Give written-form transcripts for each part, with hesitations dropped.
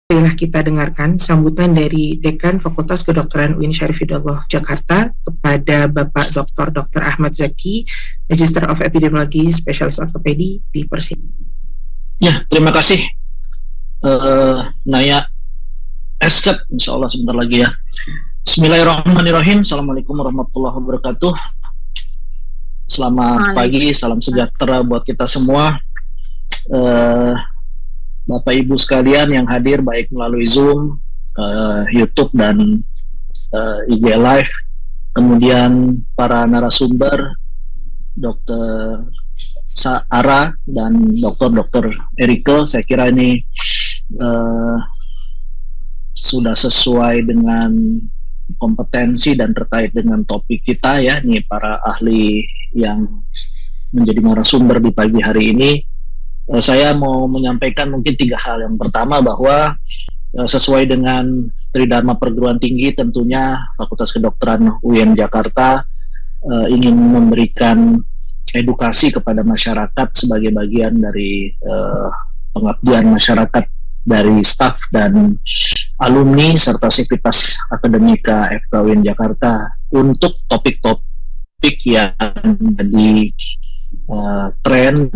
Marilah kita dengarkan sambutan dari Dekan Fakultas Kedokteran UIN Syarif Hidayatullah Jakarta kepada Bapak Dr. Ahmad Zaki, Magister of Epidemiologi, Spesialis Ortopedi di Persi. Ya, terima kasih Naya Esket, insya Allah sebentar lagi ya. Bismillahirrahmanirrahim. Assalamualaikum warahmatullahi wabarakatuh. Selamat pagi, salam sejahtera buat kita semua. Bapak Ibu sekalian yang hadir baik melalui Zoom, YouTube dan IG Live, kemudian para narasumber, Dr. Ara dan Dr. Erike, saya kira ini sudah sesuai dengan kompetensi dan terkait dengan topik kita ya, nih para ahli yang menjadi narasumber di pagi hari ini. Saya mau menyampaikan mungkin 3 hal. Yang pertama bahwa sesuai dengan Tridharma Perguruan Tinggi, tentunya Fakultas Kedokteran UIN Jakarta ingin memberikan edukasi kepada masyarakat sebagai bagian dari pengabdian masyarakat dari staf dan alumni serta sivitas akademika FK UIN Jakarta untuk topik-topik yang menjadi tren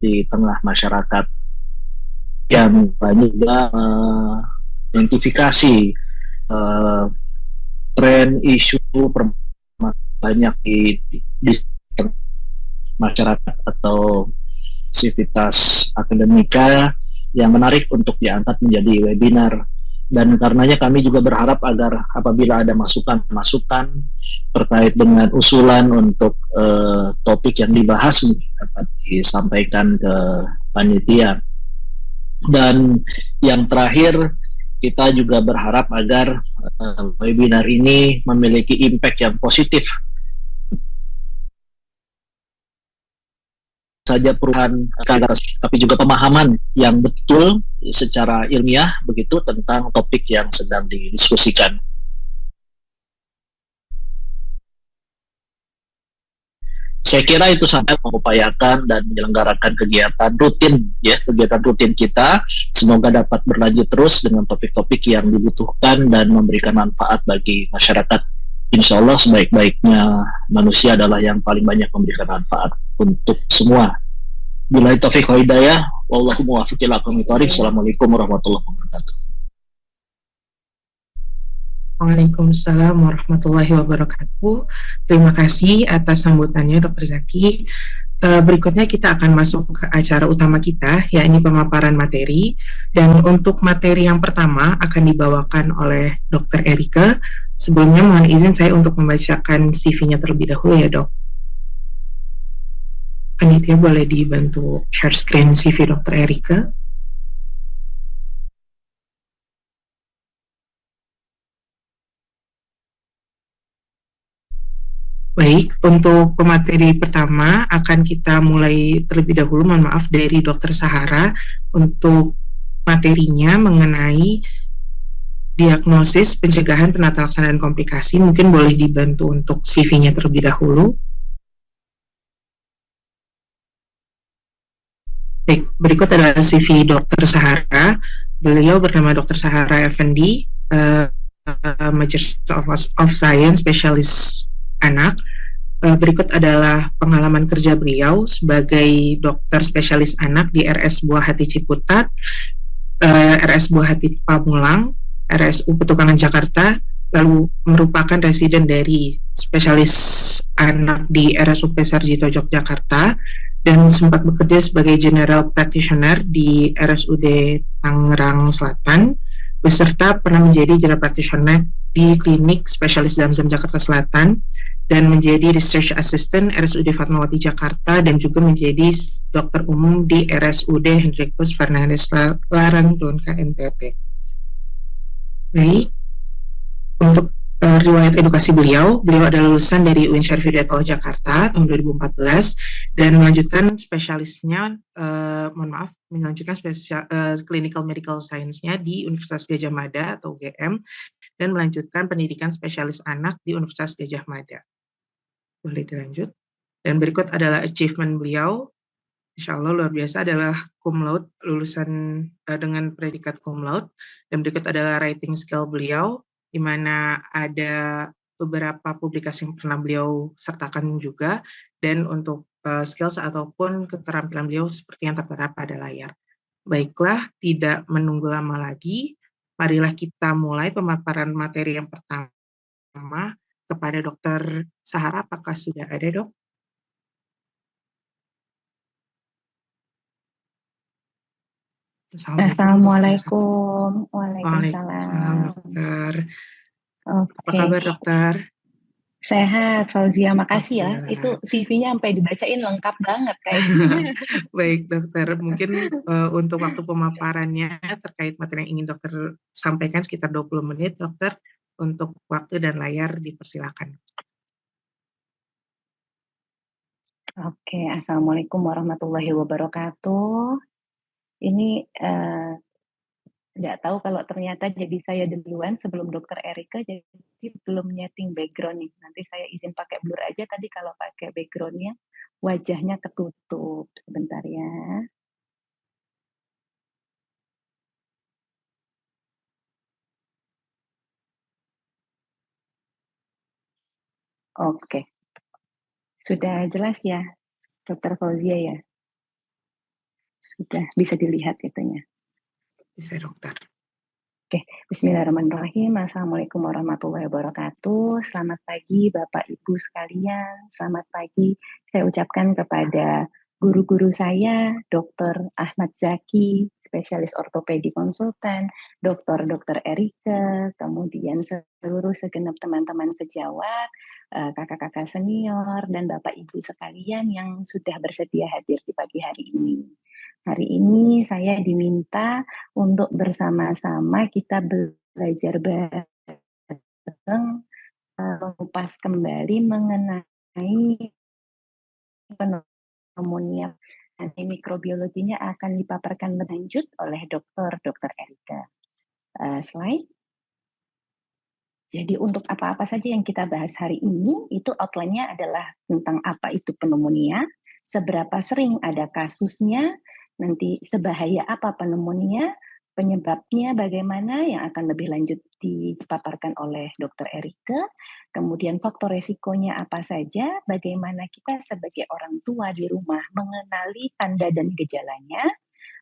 di tengah masyarakat yang banyak juga identifikasi tren isu banyak di masyarakat atau sivitas akademika yang menarik untuk diangkat menjadi webinar. Dan karenanya kami juga berharap agar apabila ada masukan-masukan terkait dengan usulan untuk topik yang dibahas dapat disampaikan ke panitia. Dan yang terakhir, kita juga berharap agar webinar ini memiliki impact yang positif saja perubahan tapi juga pemahaman yang betul secara ilmiah begitu tentang topik yang sedang didiskusikan. Saya kira itu sampai mengupayakan dan menyelenggarakan kegiatan rutin kita, semoga dapat berlanjut terus dengan topik-topik yang dibutuhkan dan memberikan manfaat bagi masyarakat. Insya Allah sebaik-baiknya manusia adalah yang paling banyak memberikan manfaat untuk semua. Billahi taufiq wal hidayah, wallahu muwaffiq ila aqwamit thoriq. Assalamualaikum warahmatullahi wabarakatuh. Waalaikumsalam warahmatullahi wabarakatuh. Terima kasih atas sambutannya Dr. Zaki. Berikutnya kita akan masuk ke acara utama kita, yakni pemaparan materi. Dan untuk materi yang pertama akan dibawakan oleh Dr. Erike. Sebelumnya mohon izin saya untuk membacakan CV-nya terlebih dahulu ya, Dok. Panitia boleh dibantu share screen CV Dr. Erike. Baik, untuk pemateri pertama akan kita mulai terlebih dahulu, mohon maaf, dari Dr. Sahara untuk materinya mengenai diagnosis, pencegahan, penata laksanaan komplikasi. Mungkin boleh dibantu untuk CV-nya terlebih dahulu. Baik, berikut adalah CV Dr. Sahara. Beliau bernama Dr. Sahara Effendi, Magister of Science, spesialis anak. Berikut adalah pengalaman kerja beliau sebagai dokter spesialis anak di RS Buah Hati Ciputat, RS Buah Hati Pamulang, RSU Petukangan Jakarta, lalu merupakan residen dari spesialis anak di RSUP Sarjito Yogyakarta, dan sempat bekerja sebagai general practitioner di RSUD Tangerang Selatan, beserta pernah menjadi general practitioner di klinik spesialis Zamzam Jakarta Selatan, dan menjadi research assistant RSUD Fatmawati Jakarta, dan juga menjadi dokter umum di RSUD Hendrikus Fernandes Larang Donka NTT. Baik, untuk riwayat edukasi beliau adalah lulusan dari UIN Syarif Hidayatullah Jakarta tahun 2014 dan melanjutkan spesialisnya, melanjutkan clinical medical science-nya di Universitas Gadjah Mada atau UGM, dan melanjutkan pendidikan spesialis anak di Universitas Gadjah Mada. Boleh dilanjut. Dan berikut adalah achievement beliau. Insya Allah luar biasa, adalah cum laude, lulusan dengan predikat cum laude. Dan berikut adalah writing skill beliau, di mana ada beberapa publikasi yang pernah beliau sertakan juga, dan untuk skills ataupun keterampilan beliau seperti yang tertera pada layar. Baiklah, tidak menunggu lama lagi, marilah kita mulai pemaparan materi yang pertama kepada Dokter Sahara. Apakah sudah ada, Dok? Assalamualaikum, Dokter Sahara. Assalamualaikum. Waalaikumsalam, Waalaikumsalam. Dokter. Apa Oke, kabar, Dokter? sehat Fauzia. Makasih ya. Itu Alhamdulillah. TV-nya sampai dibacain lengkap banget kayaknya. Baik, Dokter. Mungkin untuk waktu pemaparannya terkait materi yang ingin Dokter sampaikan sekitar 20 menit, Dokter. Untuk waktu dan layar dipersilakan. Oke, Assalamualaikum warahmatullahi wabarakatuh. Ini nggak tahu kalau ternyata jadi saya duluan sebelum Dokter Erika, jadi belum nyeting background nih. Nanti saya izin pakai blur aja, tadi kalau pakai backgroundnya wajahnya ketutup. Sebentar ya. Oke, sudah jelas ya, Dokter Fauzia ya? Sudah bisa dilihat itunya. Bisa, Dokter. Oke, bismillahirrahmanirrahim. Assalamualaikum warahmatullahi wabarakatuh. Selamat pagi Bapak Ibu sekalian. Selamat pagi saya ucapkan kepada guru-guru saya, Dr. Ahmad Zaki, spesialis ortopedi konsultan, Dr. Erika, kemudian seluruh segenap teman-teman sejawat, kakak-kakak senior, dan Bapak Ibu sekalian yang sudah bersedia hadir di pagi hari ini. Hari ini saya diminta untuk bersama-sama kita belajar bareng mengupas kembali mengenai pneumonia. Nanti mikrobiologinya akan dipaparkan lebih lanjut oleh Dr. Erika. Slide. Jadi untuk apa-apa saja yang kita bahas hari ini, itu outline-nya adalah tentang apa itu pneumonia, seberapa sering ada kasusnya, nanti sebahaya apa pneumonia, penyebabnya bagaimana yang akan lebih lanjut dipaparkan oleh Dr. Erika, kemudian faktor resikonya apa saja, bagaimana kita sebagai orang tua di rumah mengenali tanda dan gejalanya,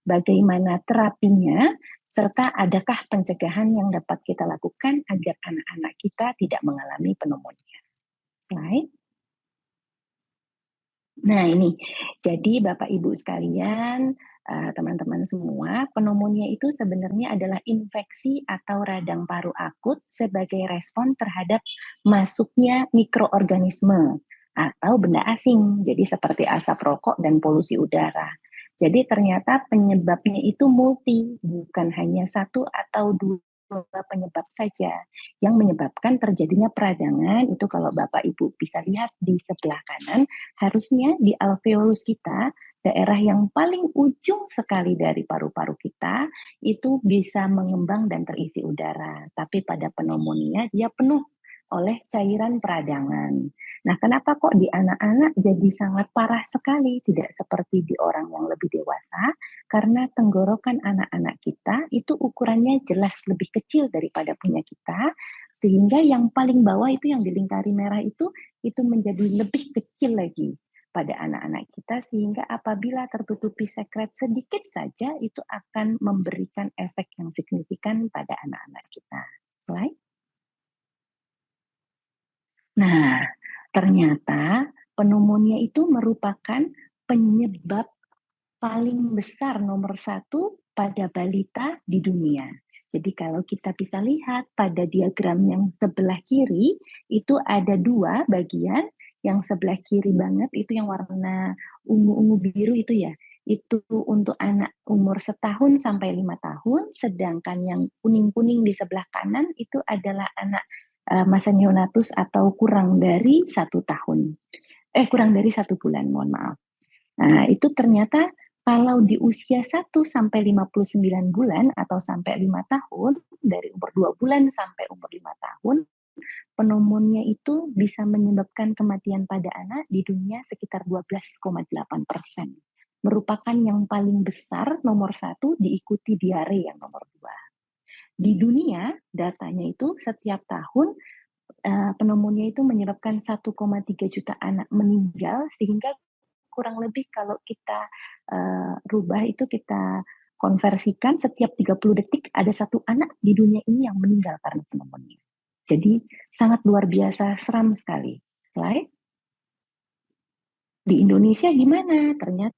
bagaimana terapinya, serta adakah pencegahan yang dapat kita lakukan agar anak-anak kita tidak mengalami pneumonia. Slide. Nah ini, jadi Bapak Ibu sekalian, teman-teman semua, pneumonia itu sebenarnya adalah infeksi atau radang paru akut sebagai respon terhadap masuknya mikroorganisme atau benda asing, jadi seperti asap rokok dan polusi udara. Jadi ternyata penyebabnya itu multi, bukan hanya satu atau dua penyebab saja yang menyebabkan terjadinya peradangan. Itu kalau Bapak Ibu bisa lihat di sebelah kanan, harusnya di alveolus kita, daerah yang paling ujung sekali dari paru-paru kita, itu bisa mengembang dan terisi udara. Tapi pada pneumonia dia penuh oleh cairan peradangan. Nah, kenapa kok di anak-anak jadi sangat parah sekali, tidak seperti di orang yang lebih dewasa? Karena tenggorokan anak-anak kita itu ukurannya jelas lebih kecil daripada punya kita, sehingga yang paling bawah itu yang dilingkari merah itu menjadi lebih kecil lagi pada anak-anak kita, sehingga apabila tertutupi sekret sedikit saja itu akan memberikan efek yang signifikan pada anak-anak kita. Slide. Nah, ternyata pneumonia itu merupakan penyebab paling besar nomor 1 pada balita di dunia. Jadi kalau kita bisa lihat pada diagram yang sebelah kiri, itu ada 2 bagian. Yang sebelah kiri banget itu yang warna ungu-ungu biru itu ya, itu untuk anak umur 1 sampai 5 tahun, sedangkan yang kuning-kuning di sebelah kanan itu adalah anak masa neonatus atau kurang dari 1 tahun. Kurang dari 1 bulan, mohon maaf. Nah, itu ternyata kalau di usia 1 sampai 59 bulan atau sampai 5 tahun, dari umur 2 bulan sampai umur 5 tahun, pneumonia itu bisa menyebabkan kematian pada anak di dunia sekitar 12,8%. merupakan yang paling besar nomor 1, diikuti diare yang nomor 2. Di dunia datanya itu setiap tahun pneumonia itu menyebabkan 1,3 juta anak meninggal, sehingga kurang lebih kalau kita rubah itu, kita konversikan, setiap 30 detik ada 1 anak di dunia ini yang meninggal karena pneumonia. Jadi sangat luar biasa, seram sekali. Slide. Di Indonesia gimana? Ternyata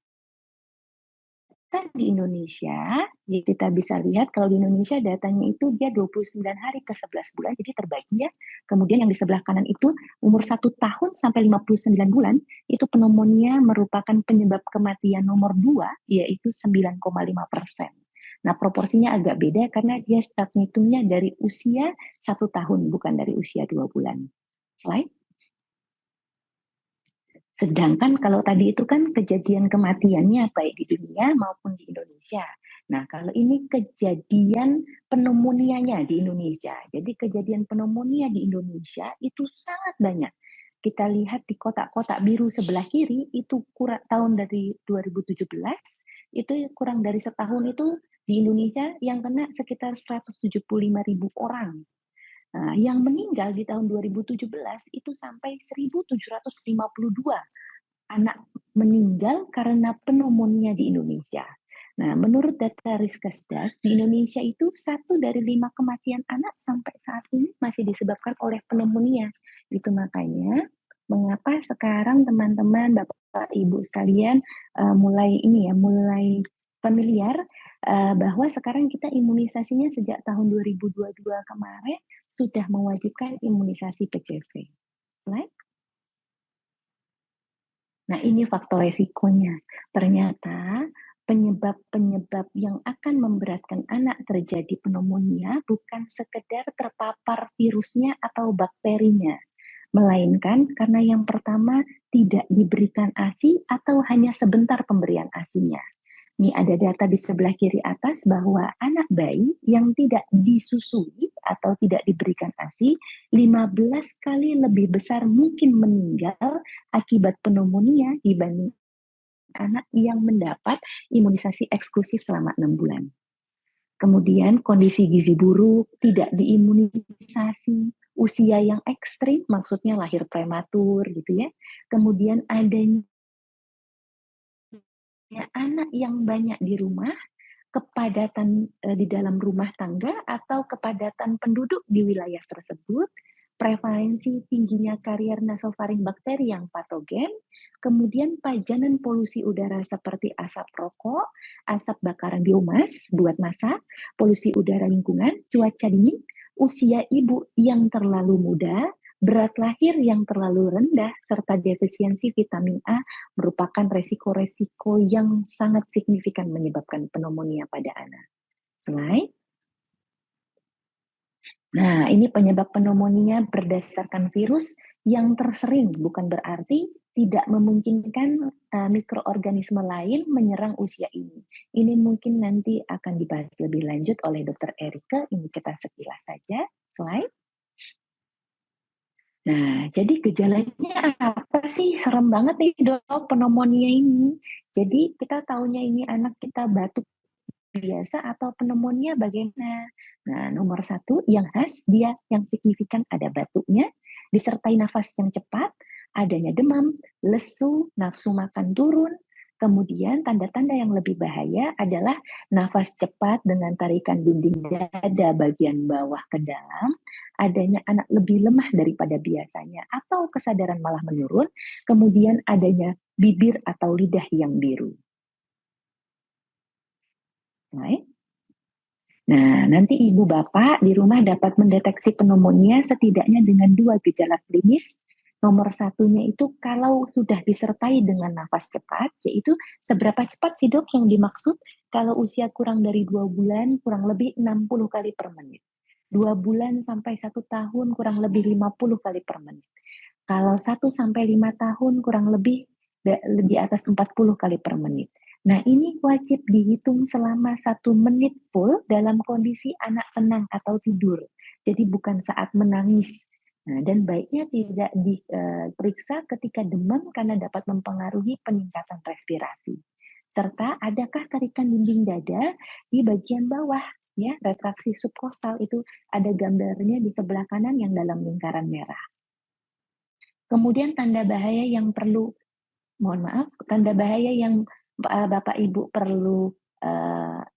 di Indonesia, kita bisa lihat kalau di Indonesia datanya itu dia 29 hari ke 11 bulan, jadi terbagi ya. Kemudian yang di sebelah kanan itu umur 1 tahun sampai 59 bulan, itu pneumonia merupakan penyebab kematian nomor 2, yaitu 9,5%. Nah, proporsinya agak beda karena dia start ngitungnya dari usia 1 tahun, bukan dari usia 2 bulan. Slide. Sedangkan kalau tadi itu kan kejadian kematiannya baik di dunia maupun di Indonesia. Nah, kalau ini kejadian pneumonianya di Indonesia. Jadi kejadian pneumonia di Indonesia itu sangat banyak. Kita lihat di kotak-kotak biru sebelah kiri itu kurang tahun dari 2017, itu kurang dari setahun itu di Indonesia yang kena sekitar 175.000 orang. Nah, yang meninggal di tahun 2017 itu sampai 1.752 anak meninggal karena pneumonia di Indonesia. Nah, menurut data Riskesdas, di Indonesia itu 1 dari 5 kematian anak sampai saat ini masih disebabkan oleh pneumonia. Itu makanya mengapa sekarang teman-teman, Bapak Ibu sekalian mulai familiar bahwa sekarang kita imunisasinya sejak tahun 2022 kemarin sudah mewajibkan imunisasi PCV. Slide. Nah, ini faktor resikonya. Ternyata penyebab-penyebab yang akan memberatkan anak terjadi pneumonia bukan sekedar terpapar virusnya atau bakterinya, melainkan karena yang pertama tidak diberikan ASI atau hanya sebentar pemberian ASI-nya. Ini ada data di sebelah kiri atas bahwa anak bayi yang tidak disusui atau tidak diberikan ASI 15 kali lebih besar mungkin meninggal akibat pneumonia dibanding anak yang mendapat imunisasi eksklusif selama 6 bulan. Kemudian kondisi gizi buruk, tidak diimunisasi, usia yang ekstrim, maksudnya lahir prematur gitu ya. Kemudian adanya anak yang banyak di rumah, kepadatan di dalam rumah tangga atau kepadatan penduduk di wilayah tersebut, prevalensi tingginya karier nasofaring bakteri yang patogen, kemudian pajanan polusi udara seperti asap rokok, asap bakaran biomas buat masak, polusi udara lingkungan, cuaca dingin, usia ibu yang terlalu muda, berat lahir yang terlalu rendah, serta defisiensi vitamin A merupakan resiko-resiko yang sangat signifikan menyebabkan pneumonia pada anak. Slide. Nah, ini penyebab pneumonia berdasarkan virus yang tersering, bukan berarti tidak memungkinkan mikroorganisme lain menyerang usia ini. Ini mungkin nanti akan dibahas lebih lanjut oleh Dr. Erika, ini kita sekilas saja. Slide. Nah, jadi gejalanya apa sih? Serem banget nih dok, pneumonia ini. Jadi kita taunya ini anak kita batuk biasa atau pneumonia bagaimana? Nah, nomor 1 yang khas, dia yang signifikan ada batuknya, disertai nafas yang cepat, adanya demam, lesu, nafsu makan turun. Kemudian tanda-tanda yang lebih bahaya adalah nafas cepat dengan tarikan dinding dada bagian bawah ke dalam, adanya anak lebih lemah daripada biasanya atau kesadaran malah menurun, kemudian adanya bibir atau lidah yang biru. Right? Nah, nanti ibu bapak di rumah dapat mendeteksi pneumonia setidaknya dengan 2 gejala klinis. Nomor 1-nya itu kalau sudah disertai dengan nafas cepat, yaitu seberapa cepat sih dok yang dimaksud? Kalau usia kurang dari 2 bulan, kurang lebih 60 kali per menit. 2 bulan sampai 1 tahun, kurang lebih 50 kali per menit. Kalau 1 sampai 5 tahun, kurang lebih di atas 40 kali per menit. Nah, ini wajib dihitung selama 1 menit full dalam kondisi anak tenang atau tidur. Jadi bukan saat menangis. Nah, dan baiknya tidak diperiksa ketika demam karena dapat mempengaruhi peningkatan respirasi. serta adakah tarikan dinding dada di bagian bawah, ya, retraksi subkostal itu ada gambarnya di sebelah kanan yang dalam lingkaran merah. Kemudian tanda bahaya yang perlu, mohon maaf, tanda bahaya yang Bapak Ibu perlu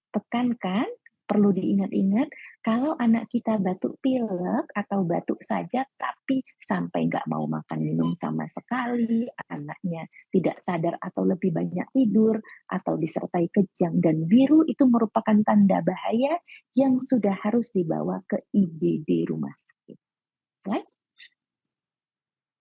tekankan, perlu diingat-ingat, kalau anak kita batuk pilek atau batuk saja tapi sampai nggak mau makan minum sama sekali, anaknya tidak sadar atau lebih banyak tidur, atau disertai kejang dan biru, itu merupakan tanda bahaya yang sudah harus dibawa ke IGD rumah sakit. Right?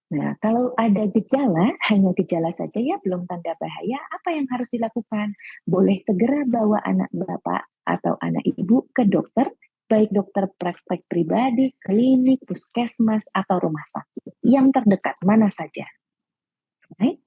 Nah, kalau ada gejala, hanya gejala saja ya, belum tanda bahaya, apa yang harus dilakukan? Boleh segera bawa anak Bapak atau anak Ibu ke dokter, baik dokter praktek pribadi, klinik, puskesmas, atau rumah sakit. Yang terdekat, mana saja. Right?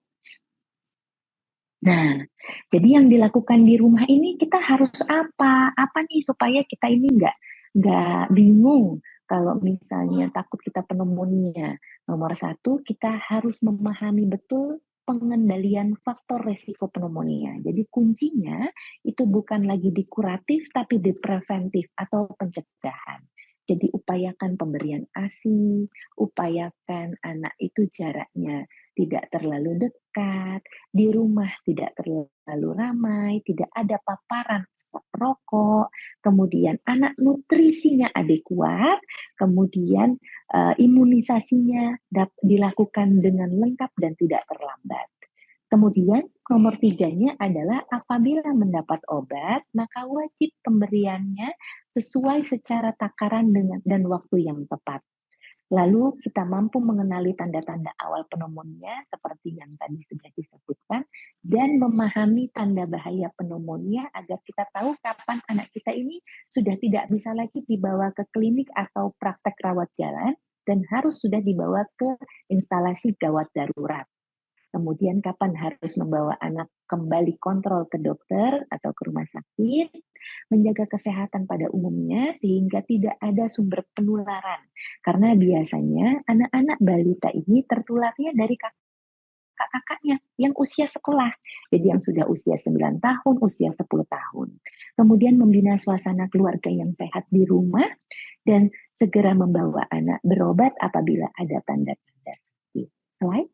Nah, jadi yang dilakukan di rumah ini kita harus apa? Apa nih supaya kita ini nggak bingung kalau misalnya takut kita pneumonia. Nomor satu, kita harus memahami betul pengendalian faktor resiko pneumonia. Jadi kuncinya itu bukan lagi di kuratif tapi di preventif atau pencegahan. Jadi upayakan pemberian ASI, upayakan anak itu jaraknya tidak terlalu dekat, di rumah tidak terlalu ramai, tidak ada paparan rokok, kemudian anak nutrisinya adekuat, kemudian imunisasinya dilakukan dengan lengkap dan tidak terlambat. Kemudian nomor 3-nya adalah apabila mendapat obat, maka wajib pemberiannya sesuai secara takaran dan waktu yang tepat. Lalu kita mampu mengenali tanda-tanda awal pneumonia seperti yang tadi sudah disebutkan dan memahami tanda bahaya pneumonia agar kita tahu kapan anak kita ini sudah tidak bisa lagi dibawa ke klinik atau praktek rawat jalan dan harus sudah dibawa ke instalasi gawat darurat. Kemudian kapan harus membawa anak kembali kontrol ke dokter atau ke rumah sakit, menjaga kesehatan pada umumnya sehingga tidak ada sumber penularan. Karena biasanya anak-anak balita ini tertularnya dari kakak-kakaknya yang usia sekolah. Jadi yang sudah usia 9 tahun, usia 10 tahun. Kemudian membina suasana keluarga yang sehat di rumah dan segera membawa anak berobat apabila ada tanda-tanda sakit. Slide.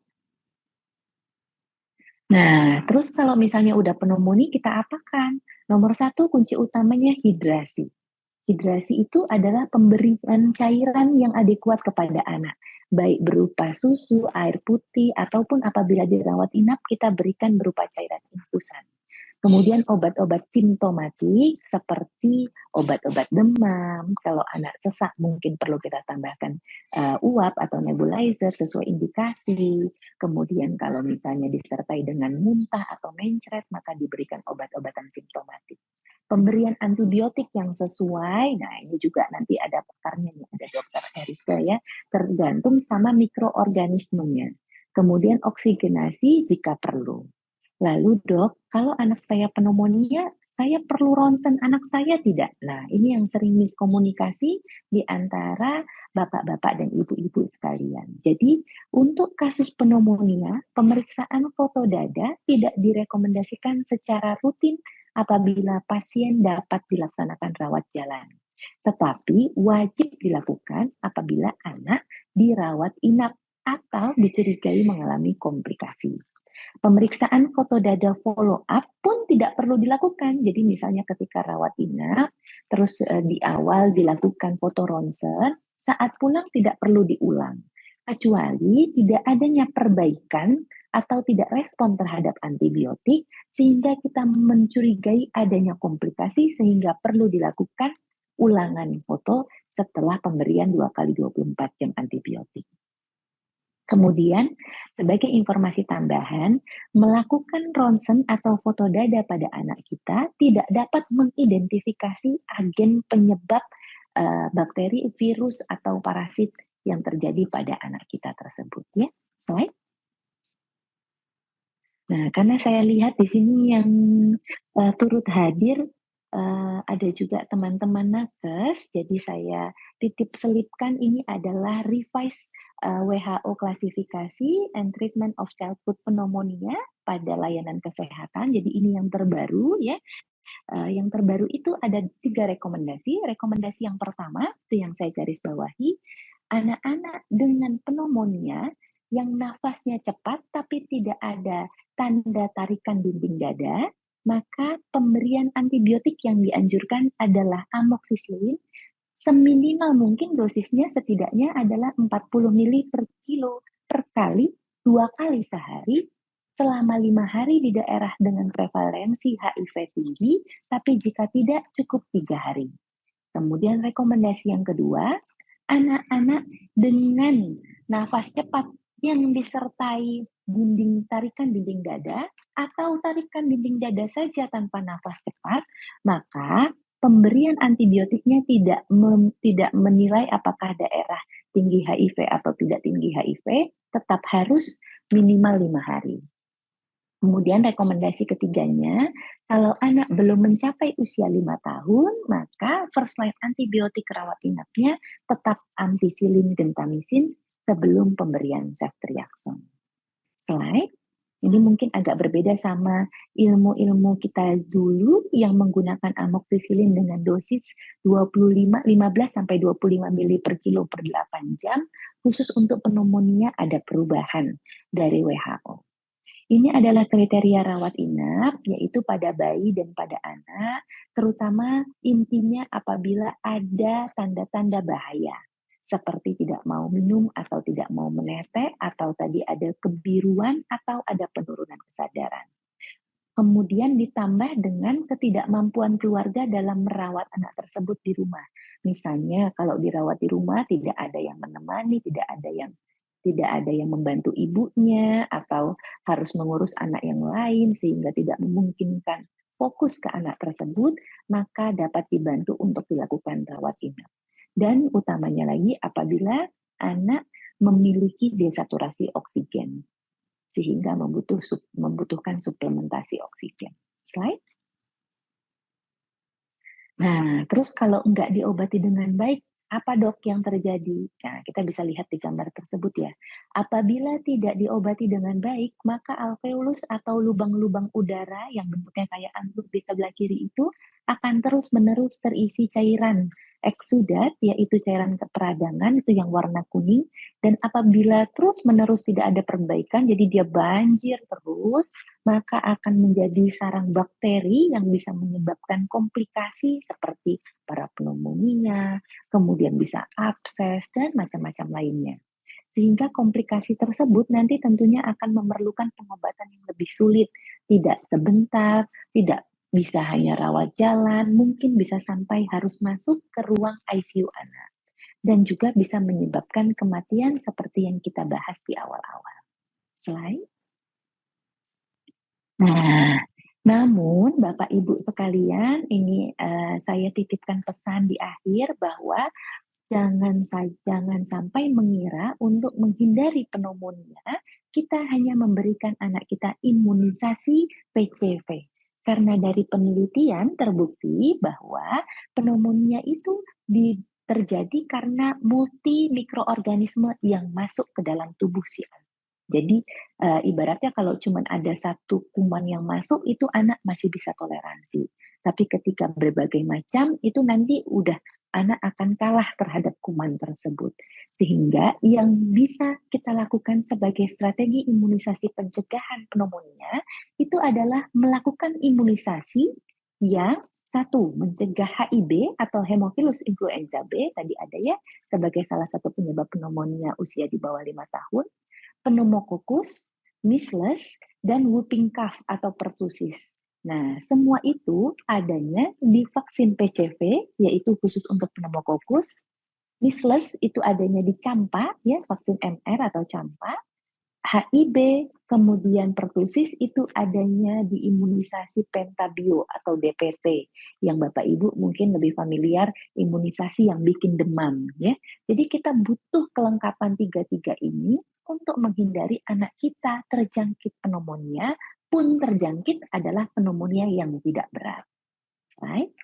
Nah, terus kalau misalnya udah pneumonia kita apakan? Nomor 1 kunci utamanya hidrasi. Hidrasi itu adalah pemberian cairan yang adekuat kepada anak, baik berupa susu, air putih, ataupun apabila dirawat inap kita berikan berupa cairan infusan. Kemudian obat-obat simptomatik seperti obat-obat demam, kalau anak sesak mungkin perlu kita tambahkan uap atau nebulizer sesuai indikasi. Kemudian kalau misalnya disertai dengan muntah atau mencret maka diberikan obat-obatan simptomatik. Pemberian antibiotik yang sesuai, nah ini juga nanti ada pakarnya nih, ada dokter Erika ya, tergantung sama mikroorganismenya. Kemudian oksigenasi jika perlu. Lalu dok, kalau anak saya pneumonia, saya perlu ronsen anak saya tidak? Nah, ini yang sering miskomunikasi di antara bapak-bapak dan ibu-ibu sekalian. Jadi, untuk kasus pneumonia, pemeriksaan foto dada tidak direkomendasikan secara rutin apabila pasien dapat dilaksanakan rawat jalan. Tetapi wajib dilakukan apabila anak dirawat inap atau dicurigai mengalami komplikasi. Pemeriksaan foto dada follow up pun tidak perlu dilakukan. Jadi misalnya ketika rawat inap, terus di awal dilakukan foto ronsen, saat pulang tidak perlu diulang. Kecuali tidak adanya perbaikan atau tidak respon terhadap antibiotik, sehingga kita mencurigai adanya komplikasi sehingga perlu dilakukan ulangan foto setelah pemberian 2 kali 24 jam antibiotik. Kemudian, sebagai informasi tambahan, melakukan ronsen atau foto dada pada anak kita tidak dapat mengidentifikasi agen penyebab bakteri, virus, atau parasit yang terjadi pada anak kita tersebut. Ya, slide. Nah, karena saya lihat di sini yang turut hadir ada juga teman-teman nakes, jadi saya titip selipkan ini adalah revise WHO klasifikasi and treatment of childhood pneumonia pada layanan kesehatan. Jadi ini yang terbaru ya. Yang terbaru itu ada 3 rekomendasi. Rekomendasi yang pertama, itu yang saya garis bawahi, anak-anak dengan pneumonia yang nafasnya cepat tapi tidak ada tanda tarikan dinding dada, maka pemberian antibiotik yang dianjurkan adalah amoxicillin, seminimal mungkin dosisnya setidaknya adalah 40 ml per kilo per kali, 2 kali sehari, selama 5 hari di daerah dengan prevalensi HIV tinggi, tapi jika tidak cukup 3 hari. Kemudian rekomendasi yang kedua, anak-anak dengan nafas cepat yang disertai tarikan dinding dada atau tarikan dinding dada saja tanpa nafas cepat, maka pemberian antibiotiknya tidak menilai apakah daerah tinggi HIV atau tidak tinggi HIV, tetap harus minimal 5 hari. Kemudian rekomendasi ketiganya, kalau anak belum mencapai usia 5 tahun, maka first line antibiotik rawat inapnya tetap ampicillin gentamicin sebelum pemberian ceftriaxone. Slide. Ini mungkin agak berbeda sama ilmu-ilmu kita dulu yang menggunakan amoxicillin dengan dosis 15 sampai 25 ml per kilo per 8 jam. Khusus untuk pneumonia ada perubahan dari WHO. Ini adalah kriteria rawat inap, yaitu pada bayi dan pada anak, terutama intinya apabila ada tanda-tanda bahaya, seperti tidak mau minum atau tidak mau menetek, atau tadi ada kebiruan atau ada penurunan kesadaran. Kemudian ditambah dengan ketidakmampuan keluarga dalam merawat anak tersebut di rumah. Misalnya kalau dirawat di rumah tidak ada yang menemani, tidak ada yang membantu ibunya, atau harus mengurus anak yang lain sehingga tidak memungkinkan fokus ke anak tersebut, maka dapat dibantu untuk dilakukan rawat inap. Dan utamanya lagi apabila anak memiliki desaturasi oksigen, sehingga membutuhkan suplementasi oksigen. Slide. Nah, terus kalau enggak diobati dengan baik, apa dok yang terjadi? Nah, kita bisa lihat di gambar tersebut ya. Apabila tidak diobati dengan baik, maka alveolus atau lubang-lubang udara yang bentuknya kayak anggur di sebelah kiri itu akan terus-menerus terisi cairan eksudat, yaitu cairan peradangan itu yang warna kuning, dan apabila terus-menerus tidak ada perbaikan, jadi dia banjir terus, maka akan menjadi sarang bakteri yang bisa menyebabkan komplikasi seperti parapneumonia, kemudian bisa abses, dan macam-macam lainnya. Sehingga komplikasi tersebut nanti tentunya akan memerlukan pengobatan yang lebih sulit, tidak sebentar, tidak bisa hanya rawat jalan, mungkin bisa sampai harus masuk ke ruang ICU anak. Dan juga bisa menyebabkan kematian seperti yang kita bahas di awal-awal. Slide. Nah, namun Bapak Ibu sekalian, ini saya titipkan pesan di akhir bahwa jangan sampai mengira untuk menghindari pneumonia, kita hanya memberikan anak kita imunisasi PCV. Karena dari penelitian terbukti bahwa pneumonia itu terjadi karena multi mikroorganisme yang masuk ke dalam tubuh si anak. Jadi ibaratnya kalau cuma ada satu kuman yang masuk, itu anak masih bisa toleransi. Tapi ketika berbagai macam, itu nanti udah anak akan kalah terhadap kuman tersebut. Sehingga yang bisa kita lakukan sebagai strategi imunisasi pencegahan pneumonia itu adalah melakukan imunisasi yang satu, mencegah HIB atau Haemophilus influenza B, tadi ada ya, sebagai salah satu penyebab pneumonia usia di bawah 5 tahun, pneumococcus, measles, dan whooping cough atau pertussis. Nah, semua itu adanya di vaksin PCV, yaitu khusus untuk pneumococcus. Measles itu adanya di campak, ya, vaksin MR atau campak. HIB, kemudian pertussis itu adanya di imunisasi pentabio atau DPT, yang Bapak Ibu mungkin lebih familiar, imunisasi yang bikin demam, ya. Jadi kita butuh kelengkapan 3 ini untuk menghindari anak kita terjangkit pneumonia, pun terjangkit adalah pneumonia yang tidak berat. Right?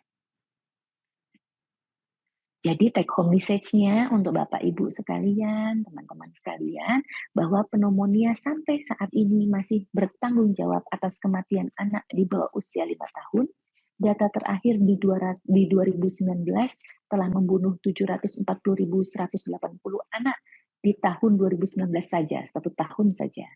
Jadi take home message-nya untuk Bapak Ibu sekalian, teman-teman sekalian, bahwa pneumonia sampai saat ini masih bertanggung jawab atas kematian anak di bawah usia 5 tahun. Data terakhir di 2019 telah membunuh 740.180 anak di tahun 2019 saja, 1 tahun saja.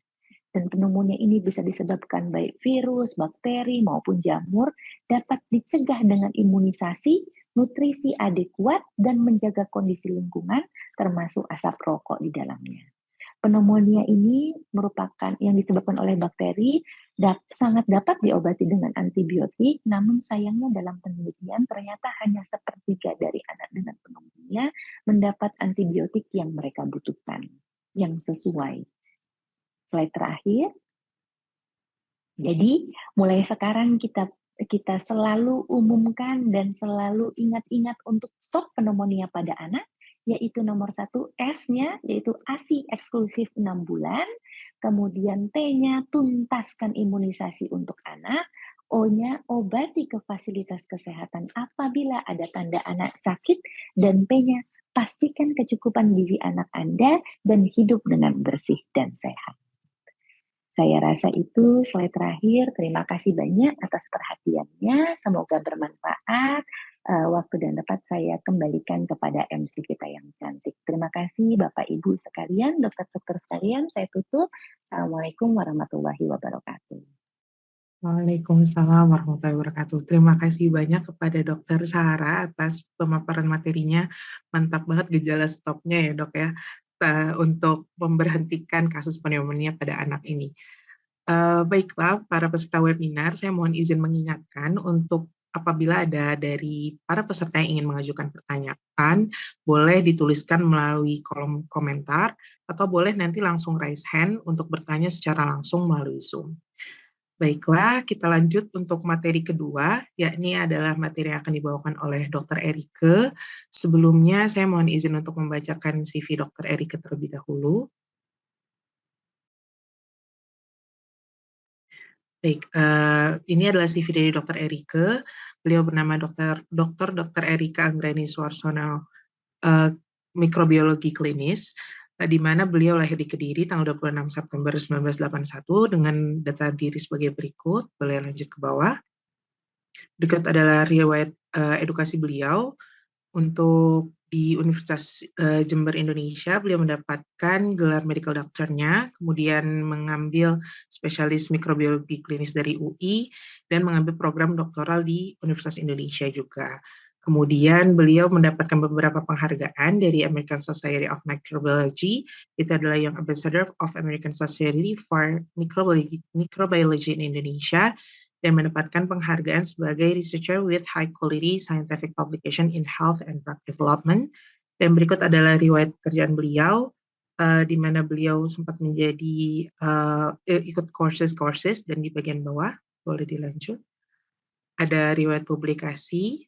Dan pneumonia ini bisa disebabkan baik virus, bakteri, maupun jamur, dapat dicegah dengan imunisasi, nutrisi adekuat, dan menjaga kondisi lingkungan, termasuk asap rokok di dalamnya. Pneumonia ini merupakan yang disebabkan oleh bakteri, sangat dapat diobati dengan antibiotik, namun sayangnya dalam penelitian ternyata hanya sepertiga dari anak dengan pneumonia mendapat antibiotik yang mereka butuhkan, yang sesuai. Slide terakhir. Jadi mulai sekarang kita selalu umumkan dan selalu ingat-ingat untuk stop pneumonia pada anak, yaitu nomor 1 S-nya, yaitu ASI eksklusif 6 bulan, kemudian T-nya tuntaskan imunisasi untuk anak, O-nya obati ke fasilitas kesehatan apabila ada tanda anak sakit, dan P-nya pastikan kecukupan gizi anak Anda dan hidup dengan bersih dan sehat. Saya rasa itu slide terakhir. Terima kasih banyak atas perhatiannya. Semoga bermanfaat. Waktu dan tempat saya kembalikan kepada MC kita yang cantik. Terima kasih Bapak Ibu sekalian, dokter-dokter sekalian. Saya tutup. Assalamualaikum warahmatullahi wabarakatuh. Waalaikumsalam warahmatullahi wabarakatuh. Terima kasih banyak kepada Dokter Sarah atas pemaparan materinya. Mantap banget gejala stopnya ya dok ya, untuk memberhentikan kasus pneumonia pada anak ini. Baiklah, para peserta webinar, saya mohon izin mengingatkan untuk apabila ada dari para peserta yang ingin mengajukan pertanyaan, boleh dituliskan melalui kolom komentar, atau boleh nanti langsung raise hand untuk bertanya secara langsung melalui Zoom. Baiklah, kita lanjut untuk materi kedua, yakni adalah materi yang akan dibawakan oleh Dr. Erike. Sebelumnya, saya mohon izin untuk membacakan CV Dr. Erike terlebih dahulu. Baik, ini adalah CV dari Dr. Erike. Beliau bernama Dr. Erike Anggreni Suarsono, mikrobiologi klinis, di mana beliau lahir di Kediri tanggal 26 September 1981 dengan data diri sebagai berikut. Boleh lanjut ke bawah. Berikut adalah riwayat edukasi beliau. Untuk di Universitas Jember Indonesia, beliau mendapatkan gelar medical doctor-nya, kemudian mengambil spesialis mikrobiologi klinis dari UI, dan mengambil program doktoral di Universitas Indonesia juga. Kemudian beliau mendapatkan beberapa penghargaan dari American Society of Microbiology. Itu adalah Young Ambassador of American Society for Microbiology in Indonesia, dan mendapatkan penghargaan sebagai researcher with high quality scientific publication in health and drug development. Dan berikut adalah riwayat pekerjaan beliau, di mana beliau sempat menjadi ikut courses dan di bagian bawah boleh dilanjut. Ada riwayat publikasi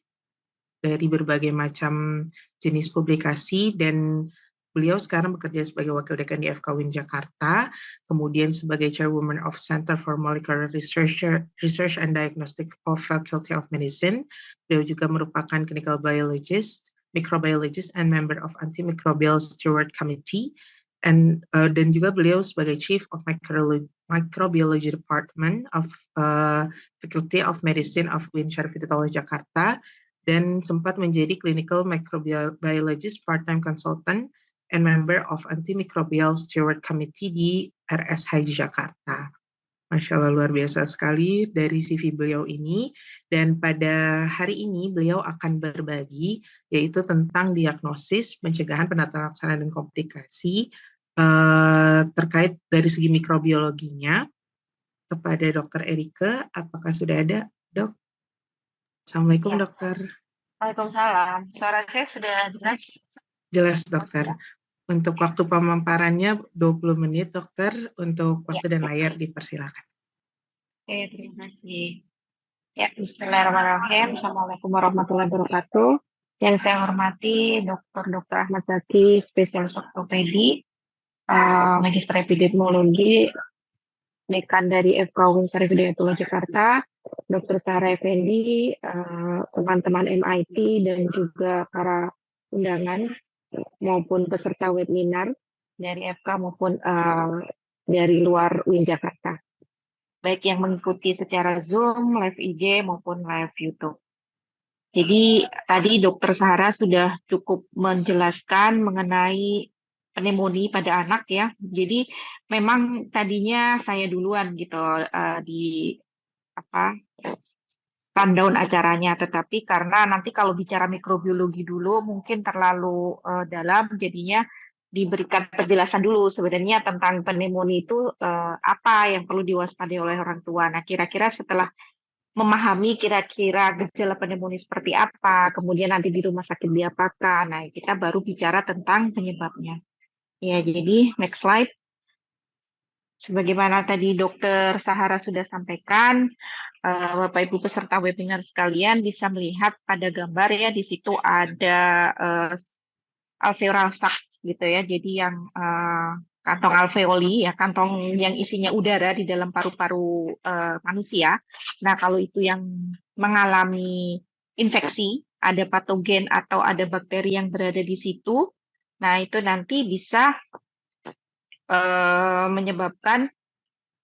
dari berbagai macam jenis publikasi, dan beliau sekarang bekerja sebagai Wakil Dekan di FK UIN Jakarta, kemudian sebagai Chairwoman of Center for Molecular Research and Diagnostic of Faculty of Medicine. Beliau juga merupakan clinical biologist, microbiologist, and member of Antimicrobial Steward Committee, dan juga beliau sebagai Chief of Microbiology Department of Faculty of Medicine of UIN Syarif Hidayatullah Jakarta, dan sempat menjadi clinical microbiologist part-time consultant and member of Antimicrobial Steward Committee di RSHI Jakarta. Masya Allah, luar biasa sekali dari CV beliau ini. Dan pada hari ini beliau akan berbagi yaitu tentang diagnosis, pencegahan, penataan laksana, dan komplikasi terkait dari segi mikrobiologinya kepada Dr. Erike. Apakah sudah ada, Dok? Assalamualaikum, ya. Dokter. Waalaikumsalam. Suara saya sudah jelas? Jelas, Dokter. Untuk waktu pemaparannya 20 menit, Dokter. Untuk waktu dan layar dipersilakan. Oke, terima kasih. Ya, bismillahirrahmanirrahim. Assalamualaikum warahmatullahi wabarakatuh. Yang saya hormati Dr. Ahmad Zaki, spesialis ortopedi, magister epidemiologi, dekan dari FK UIN Syarif Hidayatullah Jakarta, Dr. Sarah Effendi, teman-teman MIT, dan juga para undangan maupun peserta webinar dari FK maupun dari luar UIN Jakarta, baik yang mengikuti secara Zoom, live IG maupun live YouTube. Jadi tadi Dokter Sahara sudah cukup menjelaskan mengenai pneumonia pada anak ya. Jadi memang tadinya saya duluan gitu di rundown acaranya, tetapi karena nanti kalau bicara mikrobiologi dulu mungkin terlalu dalam, jadinya diberikan penjelasan dulu sebenarnya tentang pneumonia itu apa yang perlu diwaspadai oleh orang tua. Nah, kira-kira setelah memahami kira-kira gejala pneumonia seperti apa, kemudian nanti di rumah sakit diapakan. Nah, kita baru bicara tentang penyebabnya. Ya, jadi next slide. Sebagaimana tadi Dokter Sahara sudah sampaikan, Bapak Ibu peserta webinar sekalian bisa melihat pada gambar ya, di situ ada alveolar sac gitu ya. Jadi yang kantong alveoli ya, kantong yang isinya udara di dalam paru-paru manusia. Nah, kalau itu yang mengalami infeksi, ada patogen atau ada bakteri yang berada di situ, nah itu nanti bisa menyebabkan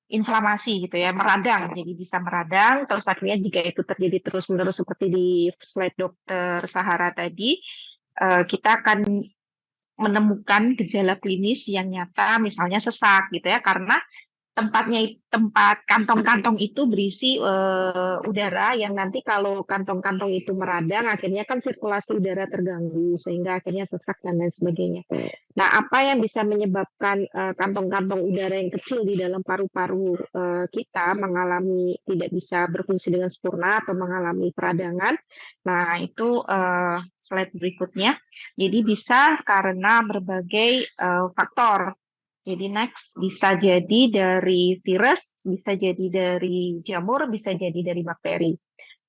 inflamasi gitu ya, meradang, jadi bisa meradang. Terus akhirnya jika itu terjadi terus-menerus seperti di slide Dokter Sahara tadi, kita akan menemukan gejala klinis yang nyata, misalnya sesak gitu ya, karena tempat kantong-kantong itu berisi udara yang nanti kalau kantong-kantong itu meradang, akhirnya kan sirkulasi udara terganggu sehingga akhirnya sesak dan lain sebagainya. Nah, apa yang bisa menyebabkan kantong-kantong udara yang kecil di dalam paru-paru kita mengalami tidak bisa berfungsi dengan sempurna atau mengalami peradangan? Nah, itu slide berikutnya. Jadi bisa karena berbagai faktor. Jadi next, bisa jadi dari virus, bisa jadi dari jamur, bisa jadi dari bakteri.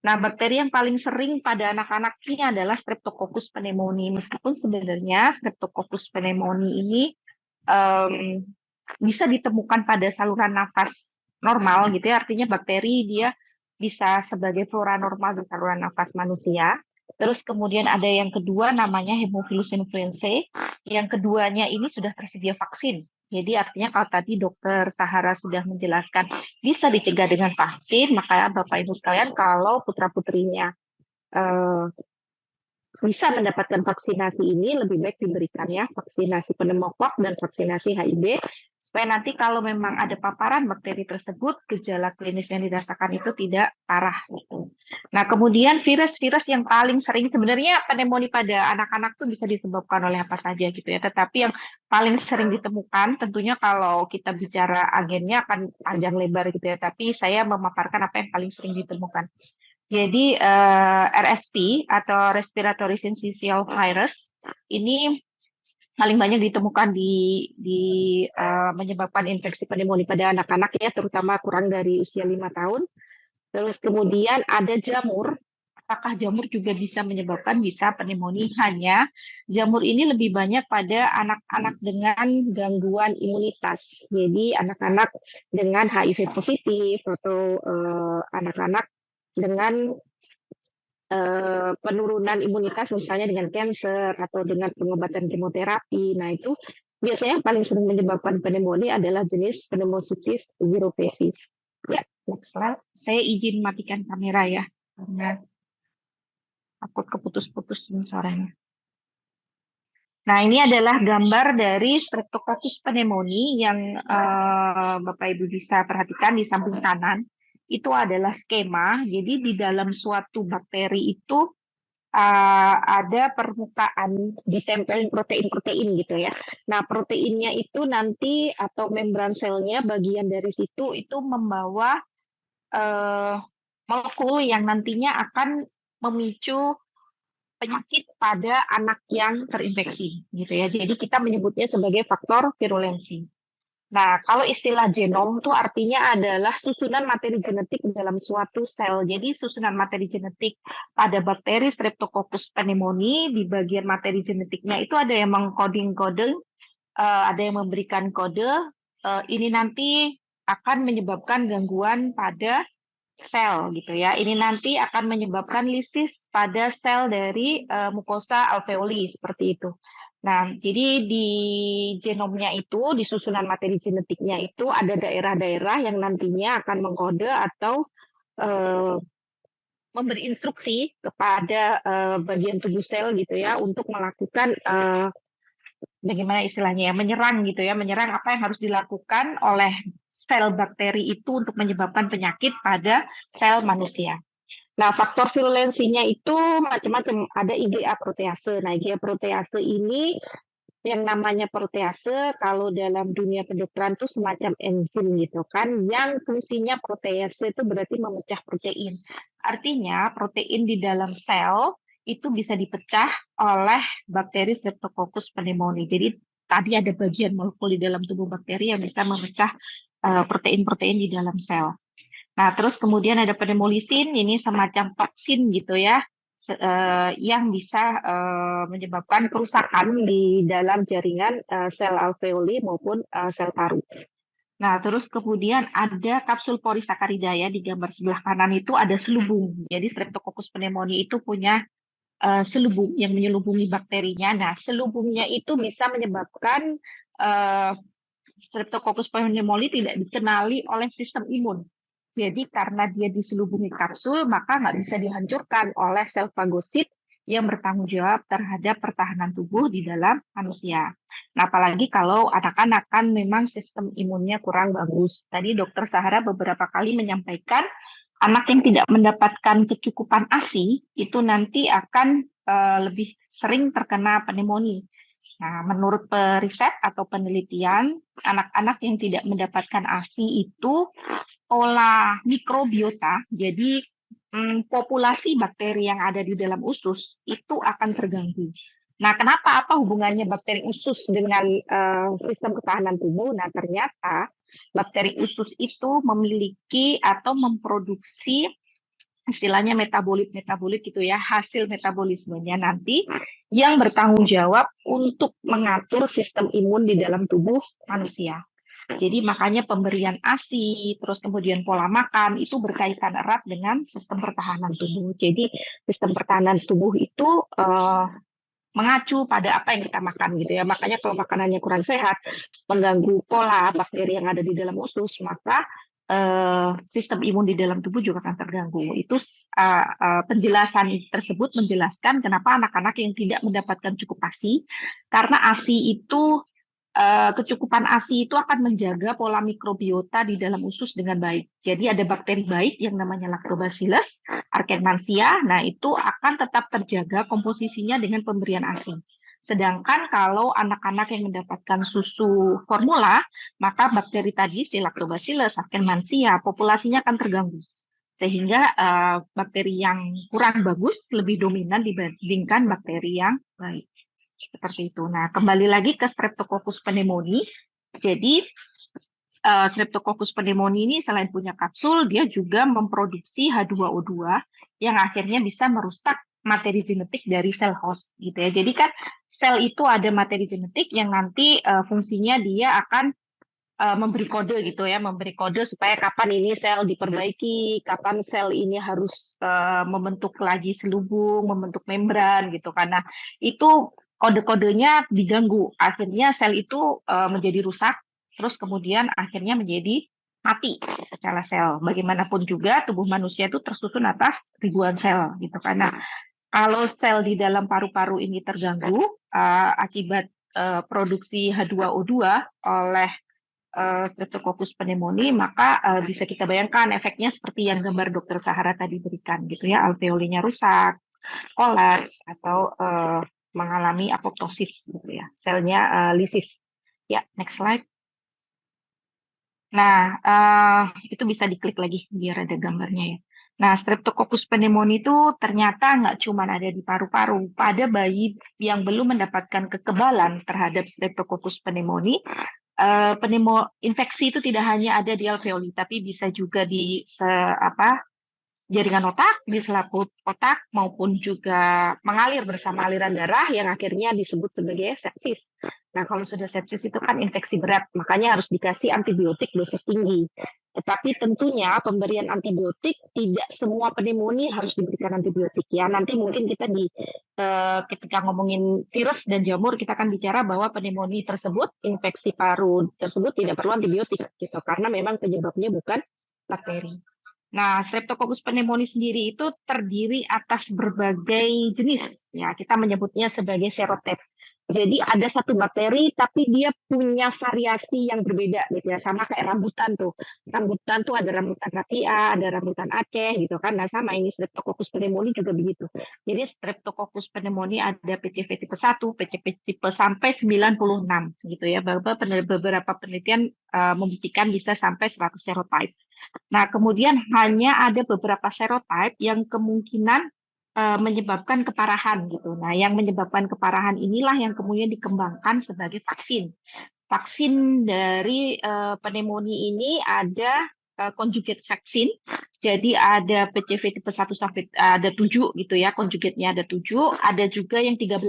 Nah, bakteri yang paling sering pada anak-anak ini adalah Streptococcus pneumoniae. Meskipun sebenarnya Streptococcus pneumoniae ini bisa ditemukan pada saluran nafas normal gitu ya. Artinya bakteri dia bisa sebagai flora normal di saluran nafas manusia. Terus kemudian ada yang kedua namanya Haemophilus influenzae. Yang keduanya ini sudah tersedia vaksin. Jadi artinya kalau tadi Dokter Sahara sudah menjelaskan bisa dicegah dengan vaksin, maka Bapak Ibu sekalian kalau putra-putrinya bisa mendapatkan vaksinasi ini, lebih baik diberikan ya vaksinasi pneumokok dan vaksinasi HIV, supaya nanti kalau memang ada paparan bakteri tersebut, gejala klinis yang dirasakan itu tidak parah gitu. Nah, kemudian virus-virus yang paling sering sebenarnya pneumonia pada anak-anak tuh bisa disebabkan oleh apa saja gitu ya, tetapi yang paling sering ditemukan tentunya kalau kita bicara agennya akan panjang lebar gitu ya, tapi saya memaparkan apa yang paling sering ditemukan. Jadi RSV atau Respiratory Syncytial Virus ini paling banyak ditemukan di menyebabkan infeksi pneumonia pada anak-anak ya, terutama kurang dari usia 5 tahun. Terus kemudian ada jamur. Apakah jamur juga bisa menyebabkan pneumonia? Hanya jamur ini lebih banyak pada anak-anak dengan gangguan imunitas. Jadi anak-anak dengan HIV positif atau anak-anak dengan penurunan imunitas misalnya dengan kanker atau dengan pengobatan kemoterapi. Nah, itu biasanya yang paling sering menyebabkan pneumonia adalah jenis pneumocystis jirovecii. Ya, next slide. Saya izin matikan kamera ya, karena takut keputus-putus suaranya. Nah, ini adalah gambar dari Streptococcus pneumoniae yang Bapak Ibu bisa perhatikan di samping kanan. Itu adalah skema. Jadi di dalam suatu bakteri itu ada permukaan ditempelin protein-protein gitu ya. Nah, proteinnya itu nanti atau membran selnya bagian dari situ itu membawa molekul yang nantinya akan memicu penyakit pada anak yang terinfeksi gitu ya. Jadi kita menyebutnya sebagai faktor virulensi. Nah, kalau istilah genom itu artinya adalah susunan materi genetik dalam suatu sel. Jadi susunan materi genetik pada bakteri Streptococcus pneumoniae di bagian materi genetiknya itu ada yang mengkoding kode, ada yang memberikan kode. Ini nanti akan menyebabkan gangguan pada sel gitu ya. Ini nanti akan menyebabkan lisis pada sel dari mukosa alveoli seperti itu. Nah, jadi di genomnya itu, di susunan materi genetiknya itu ada daerah-daerah yang nantinya akan mengkode atau eh, memberi instruksi kepada bagian tubuh sel gitu ya untuk melakukan bagaimana istilahnya ya, menyerang gitu ya, menyerang apa yang harus dilakukan oleh sel bakteri itu untuk menyebabkan penyakit pada sel manusia. Nah, faktor virulensinya itu macam-macam. Ada IgA protease. Nah, IgA protease ini yang namanya protease kalau dalam dunia kedokteran itu semacam enzim gitu kan, yang fungsinya protease itu berarti memecah protein. Artinya protein di dalam sel itu bisa dipecah oleh bakteri Streptococcus pneumoniae. Jadi tadi ada bagian molekul di dalam tubuh bakteri yang bisa memecah protein-protein di dalam sel. Nah, terus kemudian ada pneumolisin, ini semacam toksin gitu ya, yang bisa menyebabkan kerusakan di dalam jaringan sel alveoli maupun sel paru. Nah, terus kemudian ada kapsul polisakarida ya, di gambar sebelah kanan itu ada selubung. Jadi Streptococcus pneumoniae itu punya selubung yang menyelubungi bakterinya. Nah, selubungnya itu bisa menyebabkan Streptococcus pneumoniae tidak dikenali oleh sistem imun. Jadi karena dia diselubungi kapsul, maka nggak bisa dihancurkan oleh sel fagosit yang bertanggung jawab terhadap pertahanan tubuh di dalam manusia. Nah, apalagi kalau anak-anak kan memang sistem imunnya kurang bagus. Tadi Dokter Sahara beberapa kali menyampaikan anak yang tidak mendapatkan kecukupan ASI itu nanti akan lebih sering terkena pneumonia. Nah, menurut riset atau penelitian, anak-anak yang tidak mendapatkan ASI itu pola mikrobiota, jadi populasi bakteri yang ada di dalam usus itu akan terganggu. Nah, kenapa? Apa hubungannya bakteri usus dengan sistem ketahanan tubuh? Nah, ternyata bakteri usus itu memiliki atau memproduksi istilahnya metabolit gitu ya, hasil metabolismenya nanti yang bertanggung jawab untuk mengatur sistem imun di dalam tubuh manusia. Jadi makanya pemberian ASI, terus kemudian pola makan itu berkaitan erat dengan sistem pertahanan tubuh. Jadi sistem pertahanan tubuh itu mengacu pada apa yang kita makan gitu ya. Makanya kalau makanannya kurang sehat, mengganggu pola bakteri yang ada di dalam usus, maka sistem imun di dalam tubuh juga akan terganggu. Itu penjelasan tersebut menjelaskan kenapa anak-anak yang tidak mendapatkan cukup ASI, karena ASI itu kecukupan ASI itu akan menjaga pola mikrobiota di dalam usus dengan baik. Jadi ada bakteri baik yang namanya Lactobacillus Arkenmansia, nah itu akan tetap terjaga komposisinya dengan pemberian ASI. Sedangkan kalau anak-anak yang mendapatkan susu formula, maka bakteri tadi si Lactobacillus Arkenmansia populasinya akan terganggu. Sehingga bakteri yang kurang bagus lebih dominan dibandingkan bakteri yang baik. Seperti itu. Nah, kembali lagi ke Streptococcus pneumoniae. Jadi, Streptococcus pneumoniae ini selain punya kapsul, dia juga memproduksi H2O2 yang akhirnya bisa merusak materi genetik dari sel host gitu ya. Jadi kan sel itu ada materi genetik yang nanti fungsinya dia akan memberi kode gitu ya, memberi kode supaya kapan ini sel diperbaiki, kapan sel ini harus membentuk lagi selubung, membentuk membran gitu. Karena itu kode-kodenya diganggu, akhirnya sel itu menjadi rusak, terus kemudian akhirnya menjadi mati secara sel. Bagaimanapun juga tubuh manusia itu tersusun atas ribuan sel gitu. Karena kalau sel di dalam paru-paru ini terganggu akibat produksi H2O2 oleh Streptococcus pneumoniae, maka bisa kita bayangkan efeknya seperti yang gambar Dokter Sahara tadi berikan gitu ya, alveolinya rusak, kolaps atau mengalami apoptosis gitu ya, selnya lisis. Ya, next slide. Nah, itu bisa diklik lagi biar ada gambarnya ya. Nah, Streptococcus pneumoniae itu ternyata nggak cuma ada di paru-paru. Pada bayi yang belum mendapatkan kekebalan terhadap Streptococcus pneumoniae, infeksi itu tidak hanya ada di alveoli, tapi bisa juga di jaringan otak, di selaput otak, maupun juga mengalir bersama aliran darah yang akhirnya disebut sebagai sepsis. Nah, kalau sudah sepsis itu kan infeksi berat, makanya harus dikasih antibiotik dosis tinggi. Tetapi tentunya pemberian antibiotik tidak semua pneumonia harus diberikan antibiotik ya. Nanti mungkin kita ketika ngomongin virus dan jamur kita akan bicara bahwa pneumonia tersebut, infeksi paru tersebut tidak perlu antibiotik gitu karena memang penyebabnya bukan bakteri. Nah, Streptococcus pneumoniae sendiri itu terdiri atas berbagai jenis. Ya, kita menyebutnya sebagai serotip. Jadi ada satu bakteri, tapi dia punya variasi yang berbeda, gitu ya. Sama kayak rambutan tuh. Rambutan tuh ada rambutan raffia, ada rambutan Aceh, gitu kan. Nah, sama ini Streptococcus pneumoniae juga begitu. Jadi Streptococcus pneumoniae ada PCV tipe 1, PCV tipe sampai 96, gitu ya. Beberapa penelitian membuktikan bisa sampai 100 serotype. Nah, kemudian hanya ada beberapa serotype yang kemungkinan menyebabkan keparahan gitu. Nah, yang menyebabkan keparahan inilah yang kemudian dikembangkan sebagai vaksin. Vaksin dari pneumonia ini ada conjugate vaksin. Jadi ada PCV tipe 1 sampai ada 7 gitu ya, conjugate-nya ada 7, ada juga yang 13.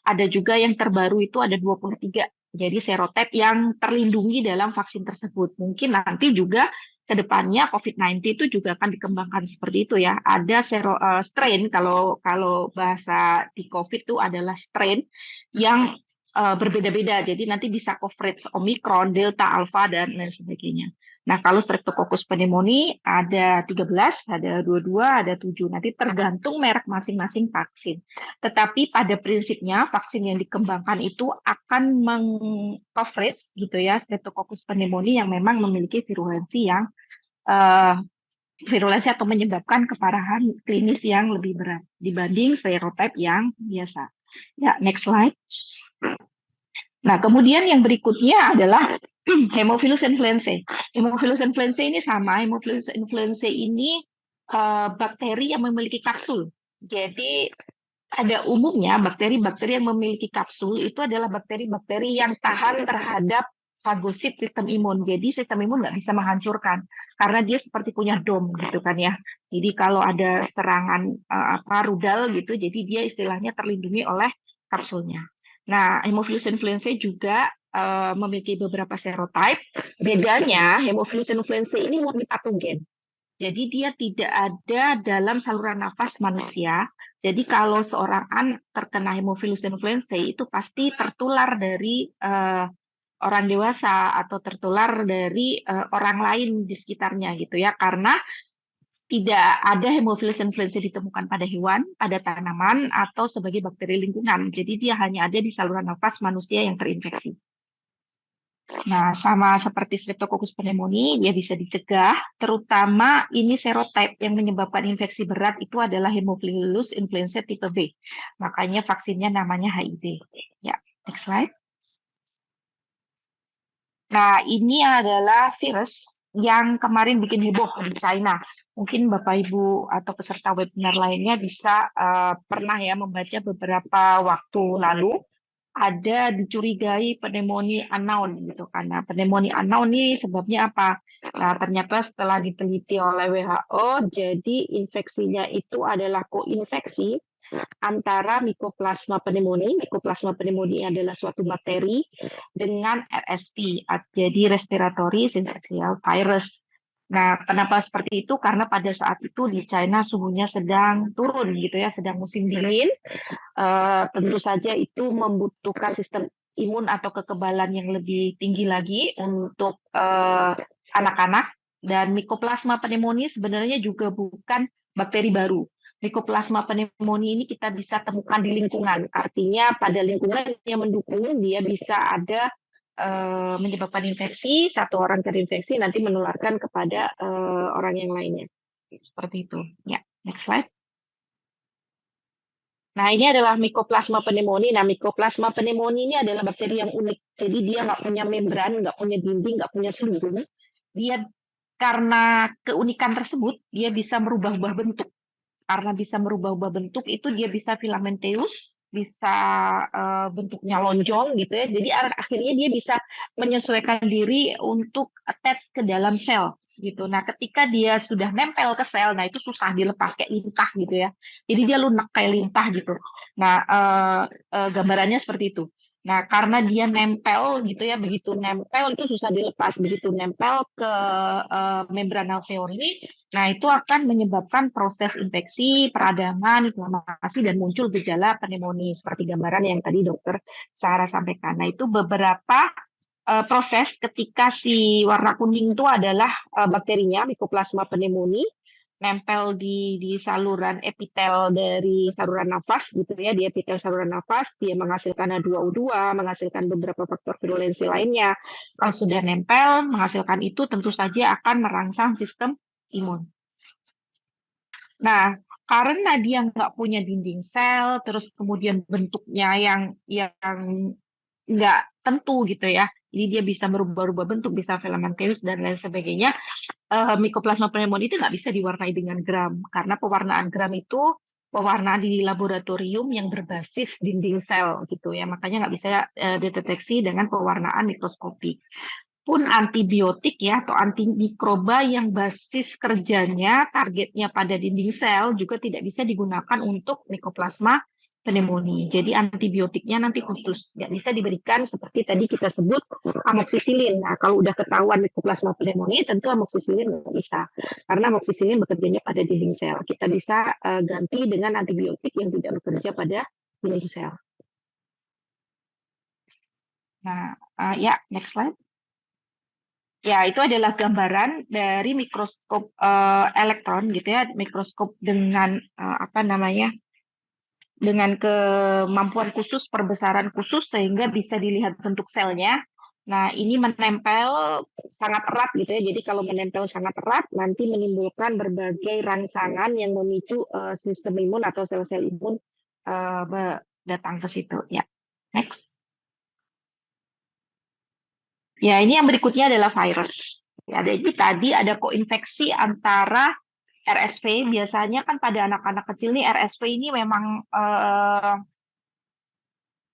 Ada juga yang terbaru itu ada 23. Jadi serotype yang terlindungi dalam vaksin tersebut. Mungkin nanti juga ke depannya COVID-19 itu juga akan dikembangkan seperti itu ya. Ada strain kalau bahasa di COVID itu adalah strain yang berbeda-beda. Jadi nanti bisa coverage Omicron, Delta, Alpha dan lain sebagainya. Nah, kalau Streptococcus pneumoniae ada 13, ada 22, ada 7. Nanti tergantung merek masing-masing vaksin. Tetapi pada prinsipnya vaksin yang dikembangkan itu akan meng-coverage gitu ya Streptococcus pneumoniae yang memang memiliki virulensi yang virulensi atau menyebabkan keparahan klinis yang lebih berat dibanding serotype yang biasa. Ya, next slide. Nah, kemudian yang berikutnya adalah Haemophilus influenzae. Haemophilus influenzae ini sama. Haemophilus influenzae ini bakteri yang memiliki kapsul. Jadi pada umumnya bakteri-bakteri yang memiliki kapsul itu adalah bakteri-bakteri yang tahan terhadap fagosit sistem imun. Jadi sistem imun nggak bisa menghancurkan karena dia seperti punya dom gitu kan ya. Jadi kalau ada serangan rudal gitu, jadi dia istilahnya terlindungi oleh kapsulnya. Nah, Haemophilus influenzae juga memiliki beberapa serotype. Bedanya Haemophilus influenzae ini murni patogen. Jadi dia tidak ada dalam saluran nafas manusia. Jadi kalau seorang anak terkena Haemophilus influenzae itu pasti tertular dari orang dewasa atau tertular dari orang lain di sekitarnya gitu ya. Karena tidak ada Haemophilus influenzae ditemukan pada hewan, pada tanaman atau sebagai bakteri lingkungan. Jadi dia hanya ada di saluran nafas manusia yang terinfeksi. Nah, sama seperti Streptococcus pneumoniae, dia bisa dicegah, terutama ini serotype yang menyebabkan infeksi berat itu adalah Haemophilus influenzae tipe B. Makanya vaksinnya namanya HIB. Ya, next slide. Nah, ini adalah virus yang kemarin bikin heboh di China. Mungkin Bapak Ibu atau peserta webinar lainnya bisa pernah ya membaca beberapa waktu lalu ada dicurigai pneumonia unknown gitu kan. Nah, pneumonia unknown ini sebabnya apa? Nah, ternyata setelah diteliti oleh WHO, jadi infeksinya itu adalah koinfeksi antara Mycoplasma pneumoniae. Mycoplasma pneumoniae adalah suatu bakteri dengan RSV, jadi respiratory syncytial virus. Nah, kenapa seperti itu? Karena pada saat itu di China suhunya sedang turun gitu ya, sedang musim dingin. Tentu saja itu membutuhkan sistem imun atau kekebalan yang lebih tinggi lagi untuk anak-anak. Dan Mycoplasma pneumoniae sebenarnya juga bukan bakteri baru. Mycoplasma pneumoniae ini kita bisa temukan di lingkungan. Artinya pada lingkungan yang mendukung dia bisa ada menyebabkan infeksi, satu orang terinfeksi nanti menularkan kepada orang yang lainnya. Seperti itu. Ya, next slide. Nah, ini adalah Mycoplasma pneumoniae. Nah, Mycoplasma pneumoniae ini adalah bakteri yang unik. Jadi dia nggak punya membran, nggak punya dinding, nggak punya seluruh. Dia karena keunikan tersebut, dia bisa merubah-ubah bentuk. Karena bisa merubah-ubah bentuk, itu dia bisa filamenteus, bisa bentuknya lonjong gitu ya. Jadi akhirnya dia bisa menyesuaikan diri untuk attach ke dalam sel gitu. Nah, ketika dia sudah nempel ke sel, nah itu susah dilepas kayak lintah gitu ya. Jadi dia lunak kayak lintah gitu. Nah, gambarannya seperti itu. Nah, karena dia nempel gitu ya, begitu nempel itu susah dilepas, begitu nempel ke membran alveoli, nah itu akan menyebabkan proses infeksi, peradangan, inflamasi, dan muncul gejala pneumonia seperti gambaran yang tadi dokter Sarah sampaikan. Nah, itu beberapa proses ketika si warna kuning itu adalah bakterinya Mycoplasma pneumoniae nempel di saluran epitel dari saluran nafas gitu ya, di epitel saluran nafas dia menghasilkan H2O2, menghasilkan beberapa faktor virulensi lainnya. Kalau sudah nempel menghasilkan itu tentu saja akan merangsang sistem imun. Nah, karena dia nggak punya dinding sel, terus kemudian bentuknya yang nggak tentu gitu ya. Jadi dia bisa merubah-rubah bentuk, bisa filamentous dan lain sebagainya. Mycoplasma pneumoniae itu nggak bisa diwarnai dengan gram karena pewarnaan gram itu pewarnaan di laboratorium yang berbasis dinding sel gitu ya, makanya nggak bisa dideteksi dengan pewarnaan mikroskopik. Pun antibiotik ya atau antimikroba yang basis kerjanya targetnya pada dinding sel juga tidak bisa digunakan untuk Mycoplasma pneumonia. Jadi antibiotiknya nanti khusus, nggak bisa diberikan seperti tadi kita sebut amoksisilin. Nah, kalau udah ketahuan Mycoplasma pneumonia, tentu amoksisilin nggak bisa, karena amoksisilin bekerjanya pada dinding sel. Kita bisa ganti dengan antibiotik yang tidak bekerja pada dinding sel. Nah, ya next slide. Ya, itu adalah gambaran dari mikroskop elektron gitu ya, mikroskop dengan apa namanya? Dengan kemampuan khusus, perbesaran khusus sehingga bisa dilihat bentuk selnya. Nah, ini menempel sangat erat gitu ya. Jadi kalau menempel sangat erat nanti menimbulkan berbagai rangsangan yang memicu sistem imun atau sel-sel imun datang ke situ. Ya, next. Ya, ini yang berikutnya adalah virus. Ya, jadi tadi ada koinfeksi antara RSV. Biasanya kan pada anak-anak kecil nih RSV ini memang